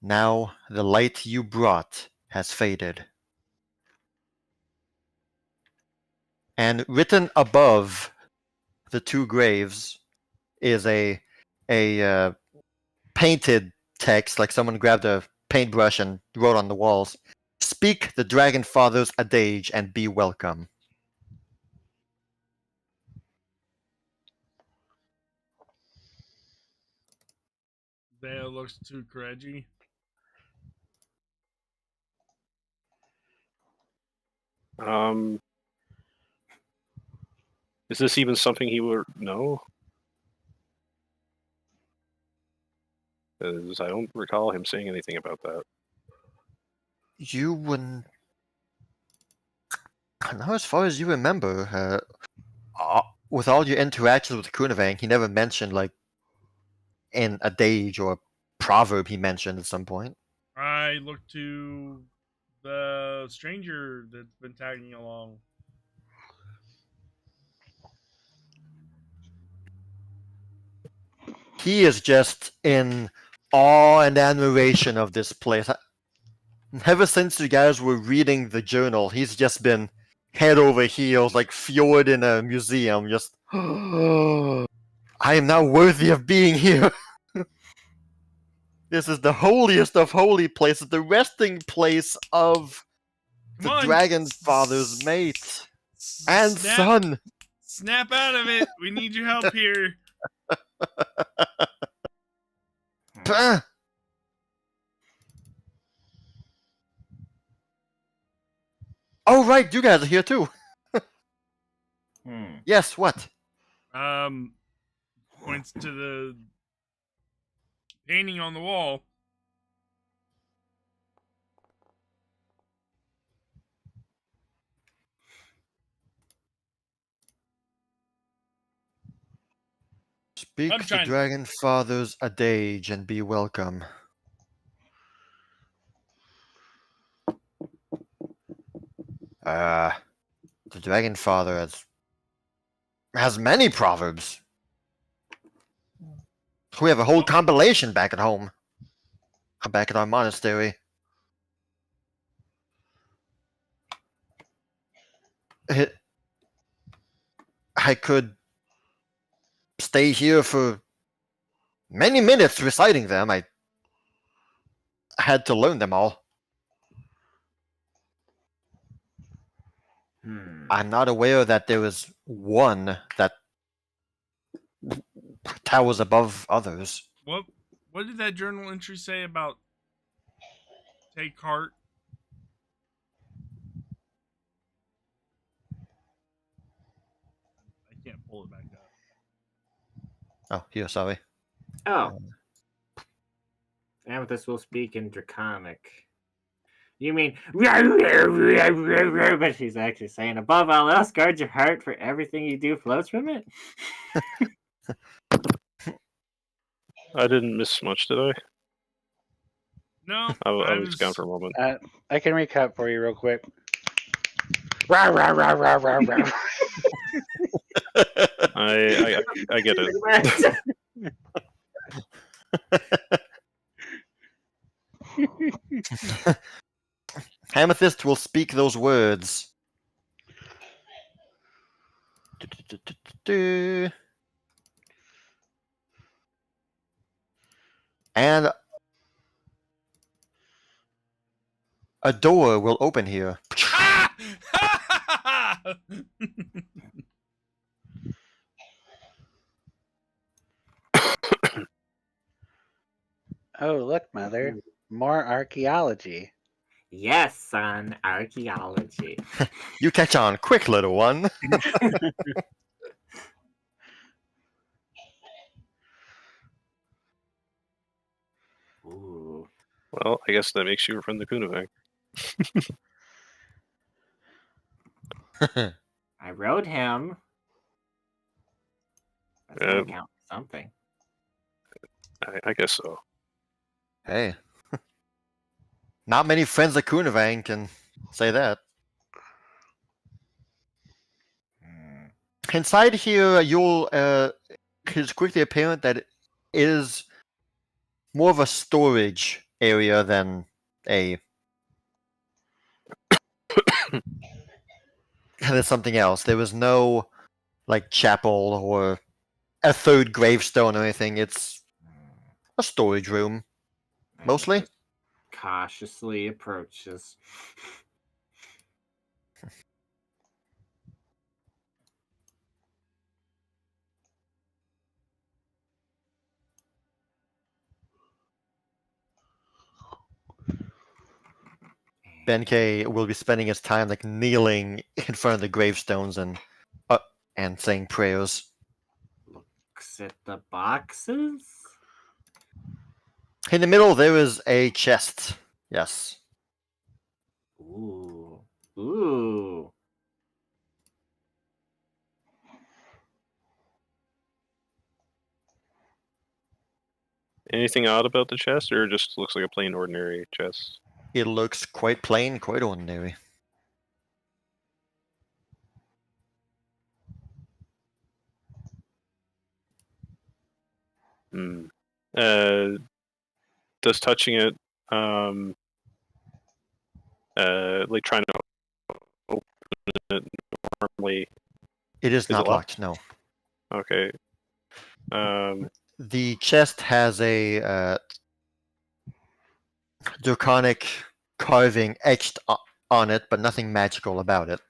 Now the light you brought has faded. And written above the two graves is a painted text, like someone grabbed a paintbrush and wrote on the walls. Speak the Dragon Father's adage and be welcome. That looks too Kireji. Is this even something he would know? Because I don't recall him saying anything about that. you wouldn't. Now, as far as you remember, with all your interactions with Kunavang, he never mentioned like in a adage or a proverb he mentioned at some point. I look to the stranger that's been tagging along. He is just in awe and admiration of this place. Ever since you guys were reading the journal, he's just been head over heels, like Fjord in a museum, just. I am now worthy of being here. This is the holiest of holy places, the resting place of Come the on, Dragon Father's mate and son. Snap out of it. We need your help here. Bah! Oh, right, you guys are here too. Yes, what? Points to the painting on the wall. Speak the Sunshine. Dragon Father's adage and be welcome. The Dragon Father has many proverbs. We have a whole compilation back at home. Back at our monastery. I could stay here for many minutes reciting them. I had to learn them all. I'm not aware that there is one that towers above others. What did that journal entry say about take heart? I can't pull it back up. Oh, here, sorry. Oh. Amethyst will speak in Draconic. You mean, but she's actually saying, above all else, guard your heart, for everything you do flows from it. I didn't miss much, did I? No, I was gone for a moment. I can recap for you real quick. Rah, rah, rah, rah, rah, rah. I get it. Amethyst will speak those words. And a door will open here. Oh, look, Mother. More archaeology. Yes, son, archaeology. You catch on quick, little one. Ooh. Well, I guess that makes you from the Kunavang. I wrote him. That's gonna count for something. I guess so. Hey. Not many friends at Kunavang can say that. Inside here, it's quickly apparent that it is more of a storage area than a than something else. There was no like chapel or a third gravestone or anything. It's a storage room, mostly. Cautiously approaches. Benkei will be spending his time like kneeling in front of the gravestones and saying prayers. Looks at the boxes. In the middle, there is a chest. Yes. Ooh. Ooh. Anything odd about the chest, or it just looks like a plain ordinary chest? It looks quite plain, quite ordinary. Hmm. Does touching it, like trying to open it normally? It is Is not it locked? locked, no. Okay. The chest has a draconic carving etched on it, but nothing magical about it.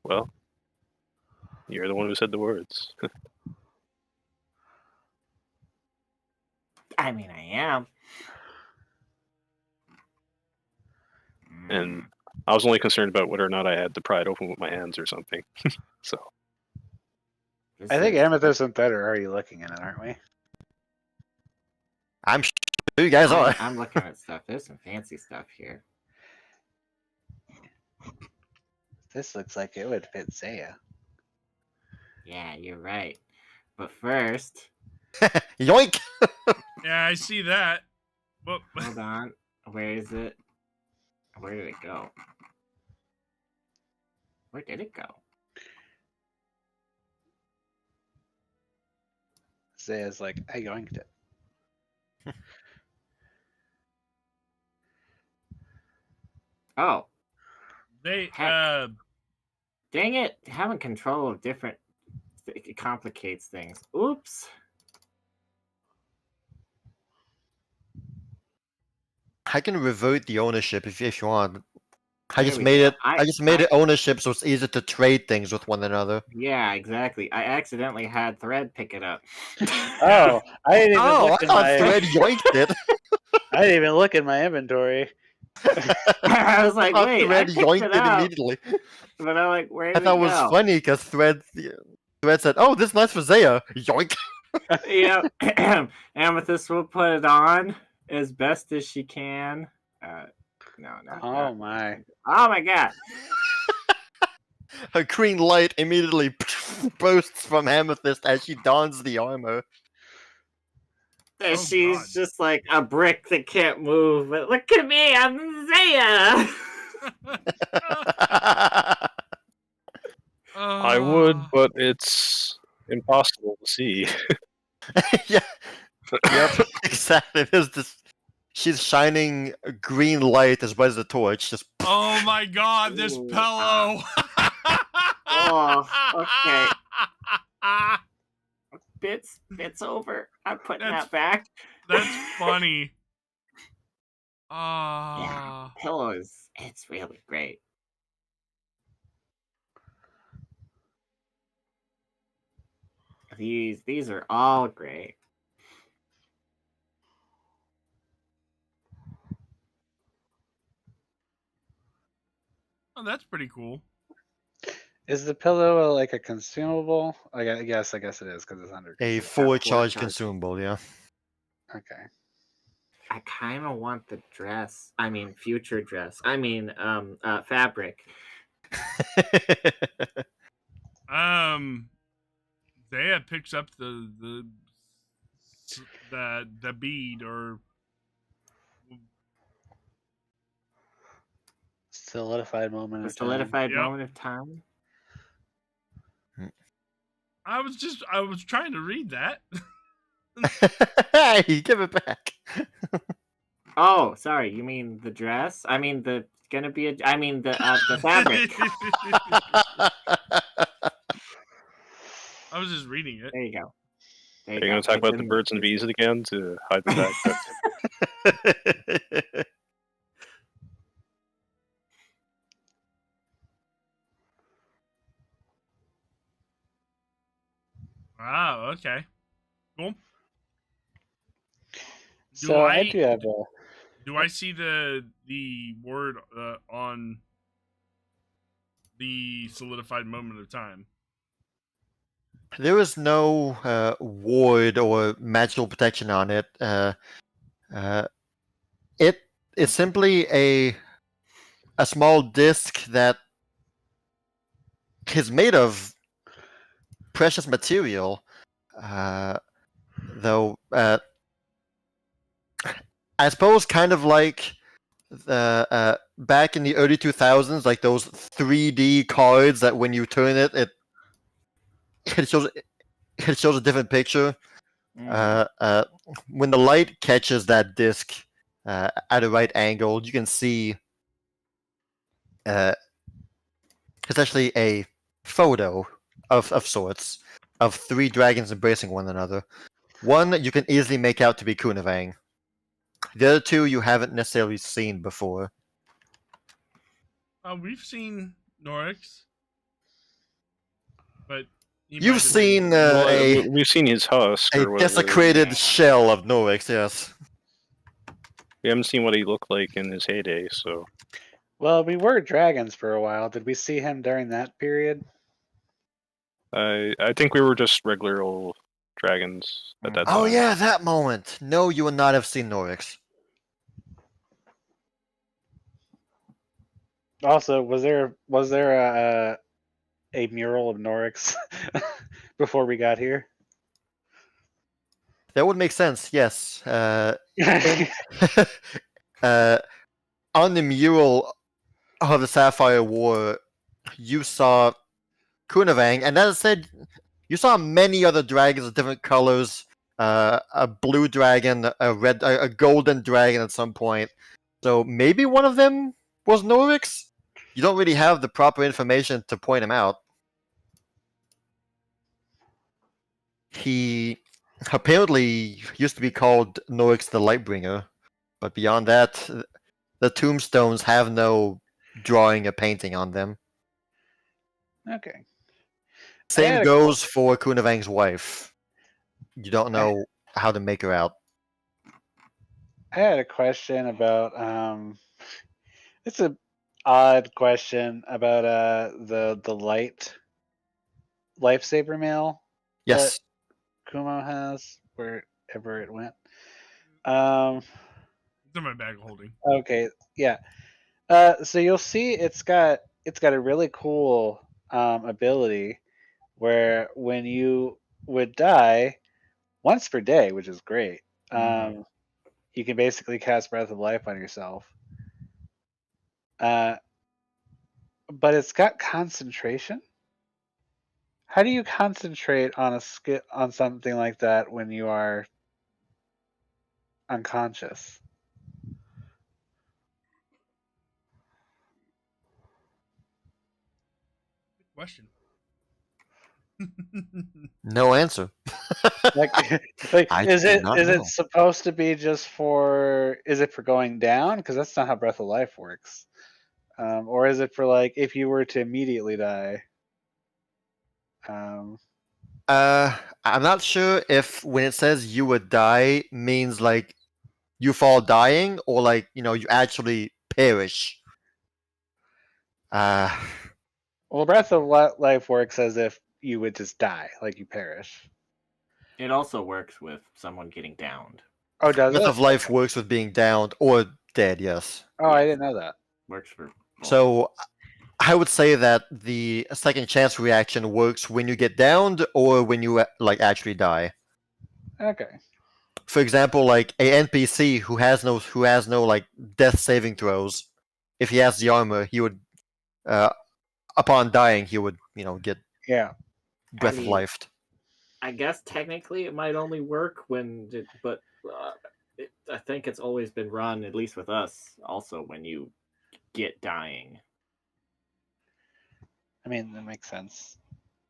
Well, you're the one who said the words. I mean, I am. And I was only concerned about whether or not I had to pry it open with my hands or something. So This I think is- Amethyst and Ted are already looking at it, aren't we? I'm sure you guys are. I'm looking at stuff. There's some fancy stuff here. This looks like it would fit Zaya. Yeah, you're right. But first, Yoink! Yeah, I see that. Well, hold on. Where is it? Where did it go? Where did it go? Zaya's like, I yoinked it. Oh, they Heck. dang it. Having control of different it complicates things. Oops. I can revert the ownership if you want. I There just we made go. it. I just made it ownership, so it's easier to trade things with one another. Yeah, exactly. I accidentally had Thread pick it up. Oh, I didn't even Oh, I look in thought my. Thread yoinked it. I didn't even look in my inventory. I was like, I thought wait, I Thread picked yoinked it it up. immediately. But I'm like, where I did thought it it was go? funny because Thread said, "Oh, this is nice for Zaya." Yoink. Yep. Amethyst will put it on as best as she can. No, not Oh that. my. Oh my god. A green light immediately bursts from Amethyst as she dons the armor. Oh, She's God. just like a brick that can't move. But look at me, I'm Zaya. I would, Ah. but it's impossible to see. Yeah. Yep. Exactly. There's this. She's shining a green light as well as a torch. Just. Oh my God! This Ooh, pillow. Oh, okay. Bits over. I'm putting That's- that back. That's funny. Yeah, Ah. pillows. It's really great. These are all great. Oh, that's pretty cool. Is the pillow like a consumable? I guess it is because it's under. A consumable. forward charge charge. consumable, yeah. Okay. I kind of want the dress. I mean, future dress. I mean, fabric. Zaya picks up the bead or Solidified moment. The of time. solidified Yep. moment of time. I was trying to read that. Hey, give it back. Oh, sorry. You mean the dress? I mean the gonna be a. I mean the fabric. I was just reading it. There you go. There Are you going to go. talk It's about the in birds and bees again to hide the fact that Wow. Okay. Cool. So I do have a. Do I see the word on the solidified moment of time? There is no ward or magical protection on it. It is simply a small disc that is made of precious material. Though I suppose kind of like the back in the early 2000s, like those 3D cards that when you turn it, it shows a different picture. When the light catches that disc at a right angle, you can see essentially a photo of sorts of three dragons embracing one another. One you can easily make out to be Kunavang. The other two you haven't necessarily seen before. We've seen Norix, but he might You've have seen Well, we've seen his husk a or whatever. desecrated shell of Norix, yes. We haven't seen what he looked like in his heyday, so Well, we were dragons for a while. Did we see him during that period? I think we were just regular old dragons at that time. Oh yeah, that moment. No, you would not have seen Norix. Also, was there a mural of Norix before we got here? That would make sense, yes. On the mural of the Sapphire War, you saw Kunavang, and as I said, you saw many other dragons of different colors. A blue dragon, a golden dragon at some point. So maybe one of them was Norix? You don't really have the proper information to point him out. He apparently used to be called Norix the Lightbringer, but beyond that, the tombstones have no drawing or painting on them. Okay. Same goes for Kunavang's wife. You don't know how to make her out. I had a question about it's a odd question about the light lifesaver mail Yes. Kumo has wherever it went. It's in my bag of holding. Okay, yeah. So you'll see it's got a really cool ability where when you would die once per day, which is great, you can basically cast Breath of Life on yourself. But it's got concentration. How do you concentrate on on something like that when you are unconscious? Good question. No answer. Like I is do it not is know. it supposed to be just for going down? Because that's not how Breath of Life works. Or is it for like if you were to immediately die? I'm not sure if when it says you would die means like you fall dying or like, you actually perish. Well, Breath of Life works as if you would just die, like you perish. It also works with someone getting downed. Oh, does Breath it? of Life works with being downed or dead, yes. Oh, I didn't know that. Works for both. So I would say that the second chance reaction works when you get downed or when you like actually die. Okay. For example, like a NPC who has no like death saving throws, if he has the armor, he would upon dying he would get breath of life. I guess technically it might only work but I think it's always been run, at least with us, also when you get dying. I mean, that makes sense.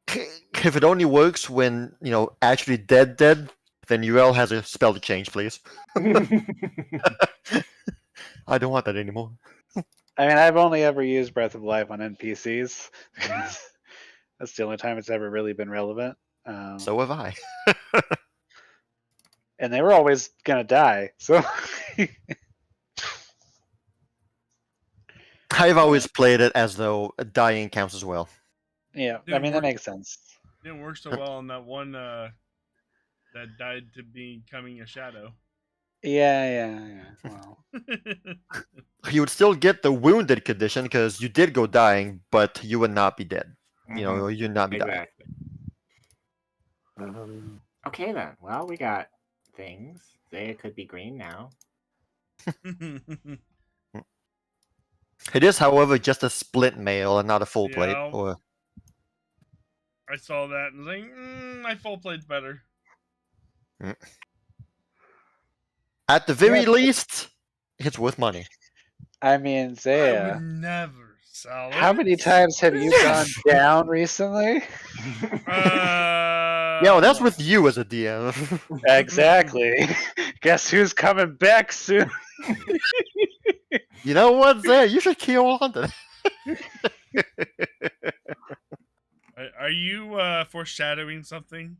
If it only works when actually dead, then UL has a spell to change, please. I don't want that anymore. I mean, I've only ever used Breath of Life on NPCs. That's the only time it's ever really been relevant. So have I. And they were always gonna die, so. I've always played it as though dying counts as well. Yeah, Did I it mean that work? makes sense. Didn't work so well on that one that died to becoming a shadow. Yeah. Well, You would still get the wounded condition because you did go dying, but you would not be dead. You know, you'd not be dying. Exactly. Okay then. Well, we got things. Zaya could be green now. It is, however, just a split mail and not a full plate. Yeah. Or I saw that and was like, my full plate's better. at the very least, it's worth money. I mean, I Zaya, would never sell it. how many times have you gone down recently? Yeah, well, that's with you as a DM. Exactly. Guess who's coming back soon? You know what, Zay? You should keep on to that. Are you foreshadowing something?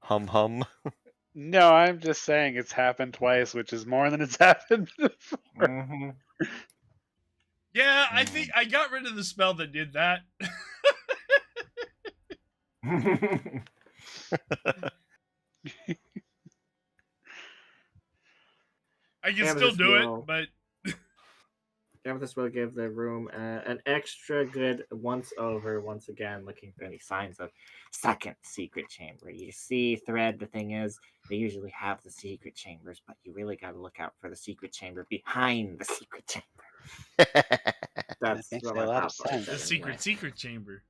Hum. No, I'm just saying it's happened twice, which is more than it's happened before. Mm-hmm. Yeah, I think I got rid of the spell that did that. I can still do it, but Amethyst will give the room an extra good once over once again, looking for any signs of second secret chamber. You see, Thread, the thing is, they usually have the secret chambers, but you really got to look out for the secret chamber behind the secret chamber. That's makes what a my lot of papa sense. said the anyway. secret chamber.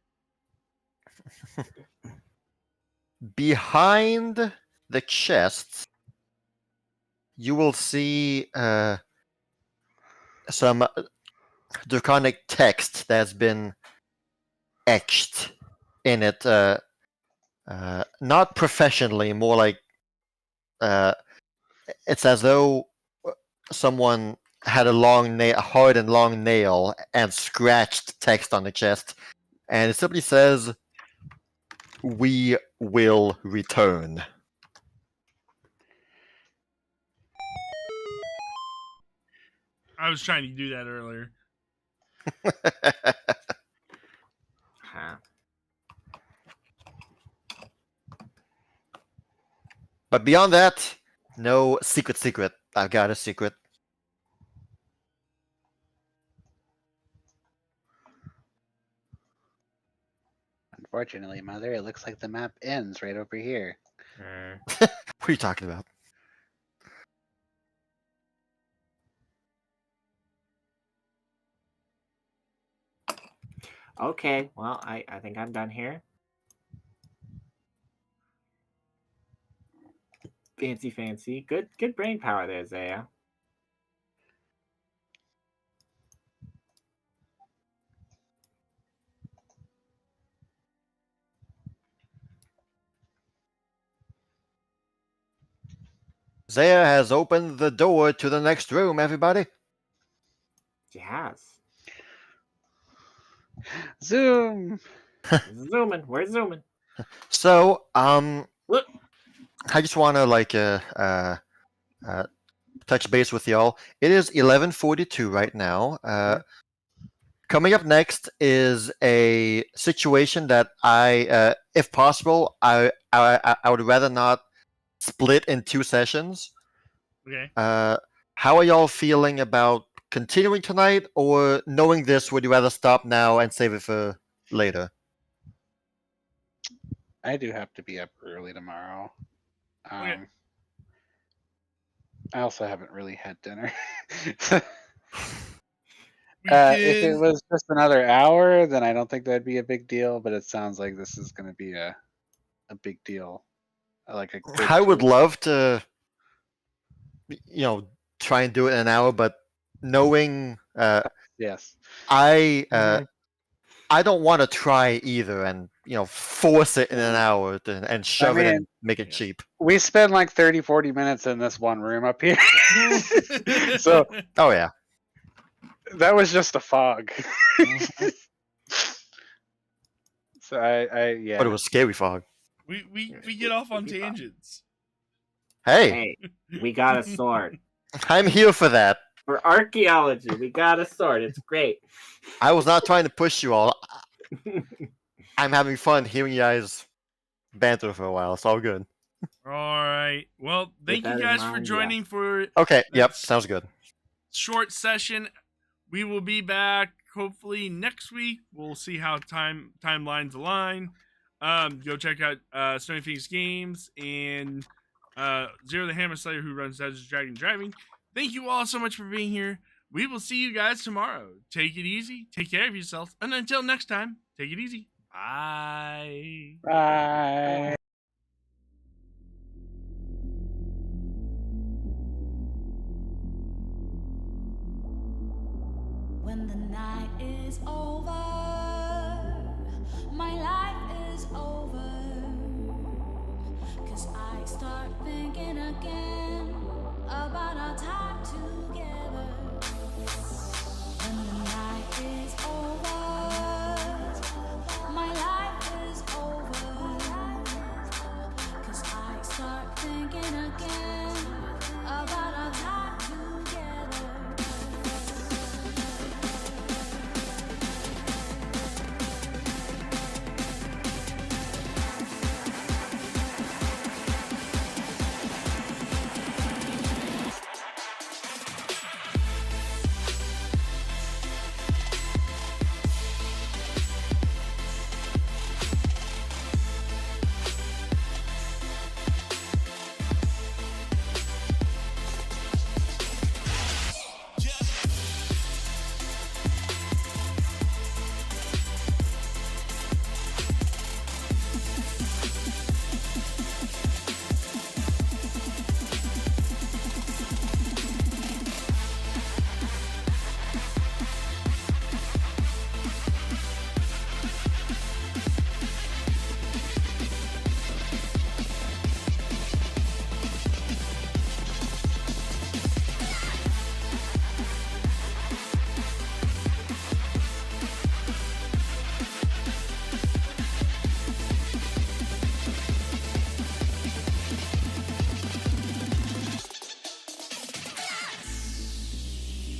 Behind the chests, you will see some draconic text that's been etched in it. Not professionally, more like it's as though someone had a hard and long nail and scratched text on the chest, and it simply says, "We will return." I was trying to do that earlier. Huh. But beyond that, no secret. I've got a secret. Unfortunately, Mother, it looks like the map ends right over here. What are you talking about? Okay, well, I think I'm done here. Fancy. Good brain power there, Zaya. Zaya has opened the door to the next room, everybody. She has. Zoom! We're zooming. So, Look. I just want to touch base with y'all. It is 11:42 right now. Coming up next is a situation that if possible, I would rather not split in 2 sessions. Okay. How are y'all feeling about continuing tonight, or knowing this, would you rather stop now and save it for later? I do have to be up early tomorrow. Okay. I also haven't really had dinner. We If it can- was just another hour, then I don't think that'd be a big deal. But it sounds like this is going to be a big deal. Like a good I would 2 love to, try and do it in an hour, but knowing Yes. I don't want to try either, and force it in an hour and shove it mean, and make it cheap. We spend like 30-40 minutes in this one room up here. So Oh yeah. that was just a fog. So yeah. But it was scary fog. we get off on tangents. Hey, Hey, we got a sword. I'm here for that. For archaeology, we got a sword. It's great. I was not trying to push you all. I'm having fun hearing you guys banter for a while. It's all good. All right. Well, thank that you in guys for mind, joining for Okay, yep, That's- sounds good. short session. We will be back hopefully next week. We'll see how timelines align. Go check out Stony Phoenix Games and Zero the Hammer Slayer, who runs Dungeons Dragon Driving. Thank you all so much for being here. We will see you guys tomorrow. Take it easy. Take care of yourselves. And until next time, take it easy. Bye. Bye. When the night is over, my life is over. 'Cause I start thinking again about our time together. When the night is over, my life is over. 'Cause I start thinking again about our time together.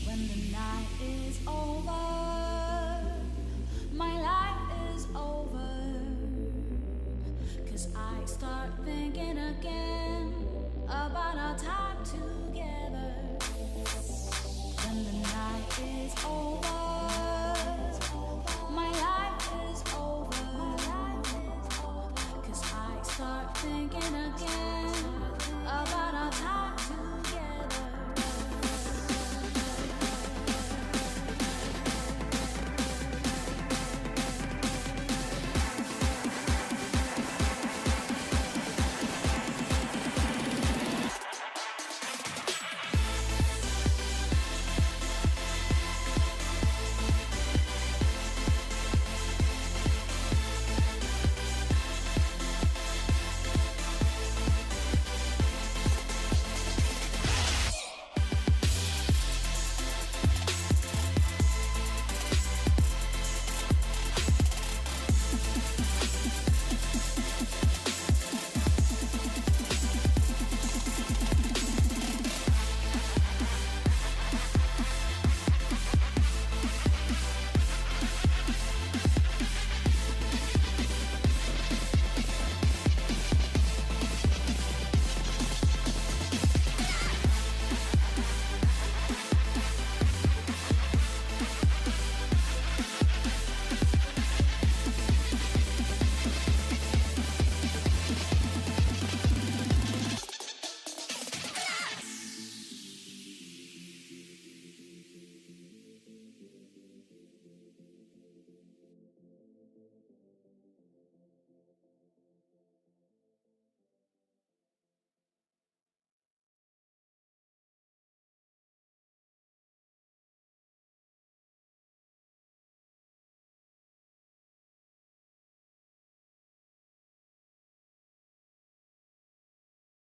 When the night is over, my life is over. 'Cause I start thinking again about our time together. When the night is over,